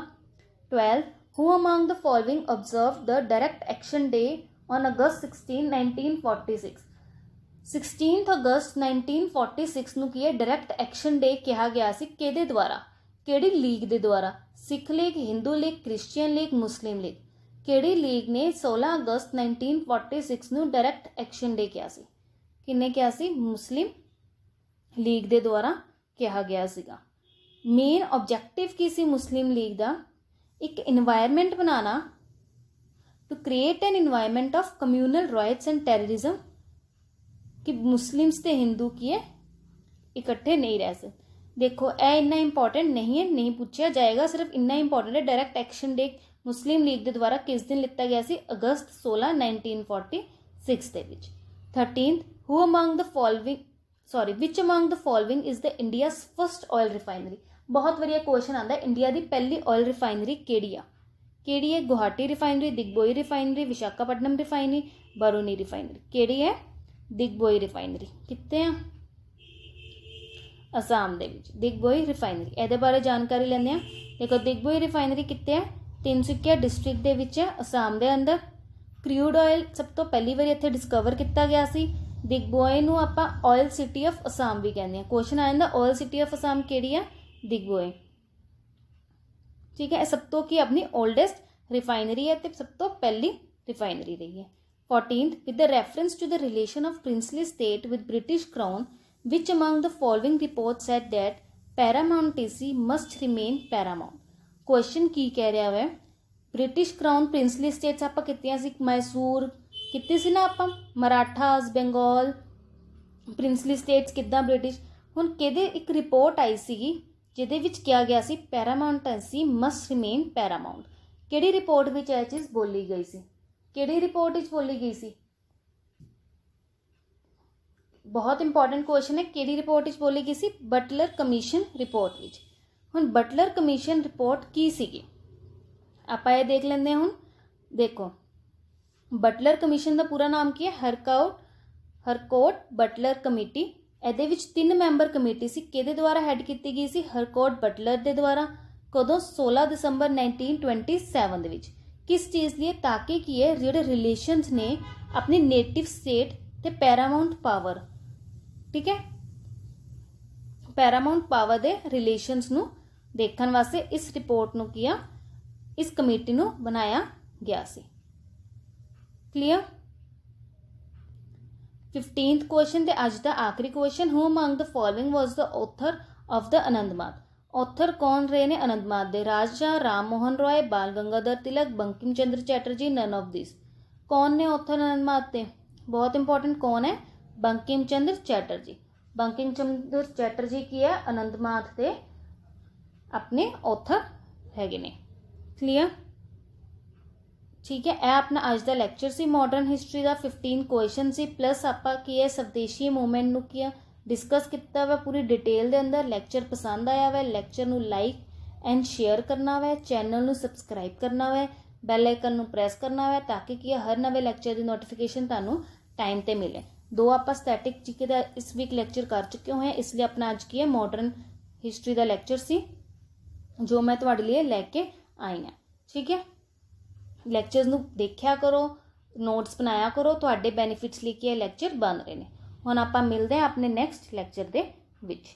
12 Who among the following observed the direct action day on August 16, 1946? 16 ਅਗਸਤ 1946 ਨੂੰ ਕੀ ਹੈ? ਡਾਇਰੈਕਟ ਐਕਸ਼ਨ ਡੇ ਕਿਹਾ ਗਿਆ ਸੀ। ਕਿਹਦੇ ਦੁਆਰਾ? ਕਿਹੜੀ ਲੀਗ ਦੇ ਦੁਆਰਾ? Sikh league, Hindu league, Christian league, Muslim league. ਕਿਹੜੀ ਲੀਗ ਨੇ 16 ਅਗਸਤ 1946 ਨੂੰ ਡਾਇਰੈਕਟ ਐਕਸ਼ਨ ਡੇ ਕਿਹਾ ਸੀ? ਕਿਹਨੇ ਕਿਹਾ ਸੀ? ਮੁਸਲਿਮ ਲੀਗ ਦੇ ਦੁਆਰਾ ਕਿਹਾ ਗਿਆ ਸੀਗਾ। ਮੇਨ ਆਬਜੈਕਟਿਵ ਕੀ ਸੀ ਮੁਸਲਿਮ ਲੀਗ ਦਾ? ਇੱਕ ਇਨਵਾਇਰਮੈਂਟ ਬਣਾਉਣਾ, to create an environment of communal riots and terrorism, ਕਿ ਮੁਸਲਿਮਸ ਤੇ ਹਿੰਦੂ ਕੀ ਹੈ ਇਕੱਠੇ ਨਹੀਂ ਰਹਿ ਸਕਦੇ। ਦੇਖੋ ਇਹ ਇੰਨਾ ਇੰਪੋਰਟੈਂਟ ਨਹੀਂ ਹੈ, ਨਹੀਂ ਪੁੱਛਿਆ ਜਾਏਗਾ, ਸਿਰਫ ਇੰਨਾ ਇੰਪੋਰਟੈਂਟ ਹੈ ਡਾਇਰੈਕਟ ਐਕਸ਼ਨ ਡੇ ਮੁਸਲਿਮ ਲੀਗ ਦੇ ਦੁਆਰਾ ਕਿਸ ਦਿਨ ਲਿੱਤਾ ਗਿਆ ਸੀ? ਅਗਸਤ 16 1946 ਦੇ ਵਿੱਚ। 13 Who among the following which among the following is the India's first oil refinery? ਬਹੁਤ ਵਧੀਆ ਕੁਐਸਚਨ ਆਉਂਦਾ। ਇੰਡੀਆ ਦੀ ਪਹਿਲੀ ਆਇਲ ਰਿਫਾਈਨਰੀ ਕਿਹੜੀ ਆ? ਕਿਹੜੀ ਹੈ? Guwahati refinery, Digboi refinery, Visakhapatnam refinery, Brunei refinery. ਕਿਹੜੀ ਹੈ? ਦਿਗਬੋਈ ਰਿਫਾਈਨਰੀ। ਕਿੱਥੇ ਆ? ਅਸਾਮ ਦੇ ਵਿੱਚ ਦਿਗਬੋਈ ਰਿਫਾਈਨਰੀ। ਇਹਦੇ ਬਾਰੇ ਜਾਣਕਾਰੀ ਲੈਂਦੇ ਹਾਂ। ਦੇਖੋ ਦਿਗਬੋਈ ਰਿਫਾਈਨਰੀ ਕਿੱਥੇ ਹੈ? ਤਿਨਸੁਕੀਆ ਡਿਸਟ੍ਰਿਕਟ ਦੇ ਵਿੱਚ ਹੈ, ਅਸਾਮ ਦੇ ਅੰਦਰ। ਕ੍ਰੂਡ ਆਇਲ ਸਭ ਤੋਂ ਪਹਿਲੀ ਵਾਰੀ ਇੱਥੇ ਡਿਸਕਵਰ ਕੀਤਾ ਗਿਆ ਸੀ। ਦਿਗਬੋਈ ਨੂੰ ਆਪਾਂ ਆਇਲ ਸਿਟੀ ਆਫ ਅਸਾਮ ਵੀ ਕਹਿੰਦੇ ਹਾਂ। ਕੁਐਸਚਨ ਆ ਜਾਂਦਾ ਆਇਲ ਸਿਟੀ ਆਫ ਅਸਾਮ ਕਿਹੜੀ ਆ? ਦਿਗਬੋਈ। ਠੀਕ ਹੈ, ਇਹ ਸਭ ਤੋਂ ਕੀ ਆਪਣੀ ਓਲਡੈਸਟ ਰਿਫਾਈਨਰੀ ਹੈ ਤੇ ਸਭ ਤੋਂ ਪਹਿਲੀ ਰਿਫਾਈਨਰੀ ਰਹੀ ਹੈ। 14 With the reference to the relation of princely state with British crown, which among the following reports said that paramountcy must remain paramount? Question ਕੀ ਕਹਿ ਰਿਹਾ ਹੈ? ਬ੍ਰਿਟਿਸ਼ ਕਰਾਊਨ ਪ੍ਰਿੰਸਲੀ ਸਟੇਟਸ ਆਪਾਂ ਕੀਤੀਆਂ ਸੀ, ਮੈਸੂਰ ਕੀਤੀ ਸੀ ਨਾ ਆਪਾਂ, ਮਰਾਠਾਸ, ਬੰਗਾਲ, ਪ੍ਰਿੰਸਲੀ ਸਟੇਟਸ ਕਿੱਦਾਂ ਬ੍ਰਿਟਿਸ਼। ਹੁਣ ਕਿਹਦੇ ਇੱਕ ਰਿਪੋਰਟ ਆਈ ਸੀਗੀ ਜਿਹਦੇ ਵਿੱਚ ਕਿਹਾ ਗਿਆ ਸੀ ਪੈਰਾਮਾਉਂਟੈਂਸੀ ਮਸਟ ਰਿਮੇਨ ਪੈਰਾਮਾਉਂਟ। ਕਿਹੜੀ ਰਿਪੋਰਟ ਵਿੱਚ ਇਹ ਚੀਜ਼ ਬੋਲੀ ਗਈ ਸੀ? ਕਿਹੜੀ ਰਿਪੋਰਟ ਵਿੱਚ ਬੋਲੀ ਗਈ ਸੀ? ਬਹੁਤ ਇੰਪੋਰਟੈਂਟ ਕੁਐਸਚਨ ਹੈ। ਕਿਹੜੀ ਰਿਪੋਰਟ ਵਿੱਚ ਬੋਲੀ ਗਈ ਸੀ? ਬਟਲਰ ਕਮਿਸ਼ਨ ਰਿਪੋਰਟ ਵਿੱਚ। ਹੁਣ ਬਟਲਰ ਕਮਿਸ਼ਨ ਰਿਪੋਰਟ ਕੀ ਸੀਗੀ ਆਪਾਂ ਇਹ ਦੇਖ ਲੈਂਦੇ ਹਾਂ। ਹੁਣ ਦੇਖੋ ਬਟਲਰ ਕਮਿਸ਼ਨ ਦਾ ਪੂਰਾ ਨਾਮ ਕੀ ਹੈ? ਹਰਕੋਟ ਬਟਲਰ ਕਮੇਟੀ। ਇਹਦੇ ਵਿੱਚ 3 ਮੈਂਬਰ ਕਮੇਟੀ ਸੀ। ਕਿਹਦੇ ਦੁਆਰਾ ਹੈਡ ਕੀਤੀ ਗਈ ਸੀ? ਹਰਕੋਟ ਬਟਲਰ ਦੇ ਦੁਆਰਾ। ਕਦੋਂ? 16 ਦਸੰਬਰ 1927 ਦੇ ਵਿੱਚ। ਕਿਸ ਚੀਜ਼ ਲਈ? ਤਾਂ ਕਿ ਕੀ ਹੈ ਜਿਹੜੇ ਰਿਲੇਸ਼ਨਸ ਨੇ ਆਪਣੀ ਨੇਟਿਵ ਸਟੇਟ ਤੇ ਪੈਰਾਮਾਉਂਟ ਪਾਵਰ, ਠੀਕ ਹੈ, ਪੈਰਾਮਾਉਂਟ ਪਾਵਰ ਦੇ ਰਿਲੇਸ਼ਨਸ ਨੂੰ ਦੇਖਣ ਵਾਸਤੇ ਇਸ ਰਿਪੋਰਟ ਨੂੰ ਕੀ ਆ, ਇਸ ਕਮੇਟੀ ਨੂੰ ਬਣਾਇਆ ਗਿਆ ਸੀ। ਕਲੀਅਰ? 15th ਕੁਐਸਚਨ ਤੇ ਅੱਜ ਦਾ ਆਖਰੀ question, who among the following was the author of the Anandmarg? Author ਕੌਣ ਰਹੇ ਨੇ ਆਨੰਦਮਾਰਗ ਦੇ? Raja Ram Mohan Roy, Bal Gangadhar Tilak, Bankim Chandra Chatterjee, none of this. ਕੌਣ ਨੇ ਆਥਰ ਆਨੰਦਮਾਰਗ ਦੇ? ਬਹੁਤ ਇੰਪੋਰਟੈਂਟ ਕੌਣ ਹੈ? ਬੰਕਿਮ ਚੰਦਰ ਚੈਟਰਜੀ। ਬੰਕਿਮ ਚੰਦਰ ਚੈਟਰਜੀ ਕੀ ਹੈ? ਆਨੰਦਮਾਰਗ ਦੇ ਆਪਣੇ ਆਥਰ ਹੈਗੇ ਨੇ। ਕਲੀਅਰ? ਠੀਕ ਹੈ, ਇਹ ਆਪਣਾ ਅੱਜ ਦਾ ਲੈਕਚਰ ਸੀ ਮਾਡਰਨ ਹਿਸਟਰੀ ਦਾ। 15 ਕੁਐਸਚਨ ਸੀ, ਪਲੱਸ ਆਪਾਂ ਕੀ ਹੈ ਸਵਦੇਸ਼ੀ ਮੂਵਮੈਂਟ ਨੂੰ ਕੀ ਡਿਸਕਸ ਕੀਤਾ ਵਾ ਪੂਰੀ ਡਿਟੇਲ ਦੇ ਅੰਦਰ। ਲੈਕਚਰ ਪਸੰਦ ਆਇਆ ਵਾ, ਲੈਕਚਰ ਨੂੰ ਲਾਈਕ ਐਂਡ ਸ਼ੇਅਰ ਕਰਨਾ ਵਾ, ਚੈਨਲ ਨੂੰ ਸਬਸਕ੍ਰਾਈਬ ਕਰਨਾ ਵਾ, ਬੈਲ ਆਈਕਨ ਨੂੰ ਪ੍ਰੈਸ ਕਰਨਾ ਵਾ ਤਾਂ ਕਿ ਕੀ ਹਰ ਨਵੇਂ ਲੈਕਚਰ ਦੀ ਨੋਟੀਫਿਕੇਸ਼ਨ ਤੁਹਾਨੂੰ ਟਾਈਮ ਤੇ ਮਿਲੇ। 2 ਆਪਾਂ ਸਟੈਟਿਕ ਜੀਕੇ ਦਾ ਇਸ ਵੀਕ ਲੈਕਚਰ ਕਰ ਚੁੱਕੇ ਹੋਏ ਹਾਂ, ਇਸ ਲਈ ਆਪਣਾ ਅੱਜ ਕੀ ਹੈ ਮਾਡਰਨ ਹਿਸਟਰੀ ਦਾ ਲੈਕਚਰ ਸੀ ਜੋ ਮੈਂ ਤੁਹਾਡੇ ਲਈ ਲੈ ਕੇ ਆਈ ਹਾਂ। ਠੀਕ ਹੈ, ਲੈਕਚਰਸ ਨੂੰ ਦੇਖਿਆ ਕਰੋ, ਨੋਟਸ ਬਣਾਇਆ ਕਰੋ, ਤੁਹਾਡੇ ਬੈਨੀਫਿਟਸ ਲਈ ਕੀ ਇਹ ਲੈਕਚਰ ਬਣ ਰਹੇ ਨੇ। ਹੁਣ ਆਪਾਂ ਮਿਲਦੇ ਹਾਂ ਆਪਣੇ ਨੈਕਸਟ ਲੈਕਚਰ ਦੇ ਵਿੱਚ।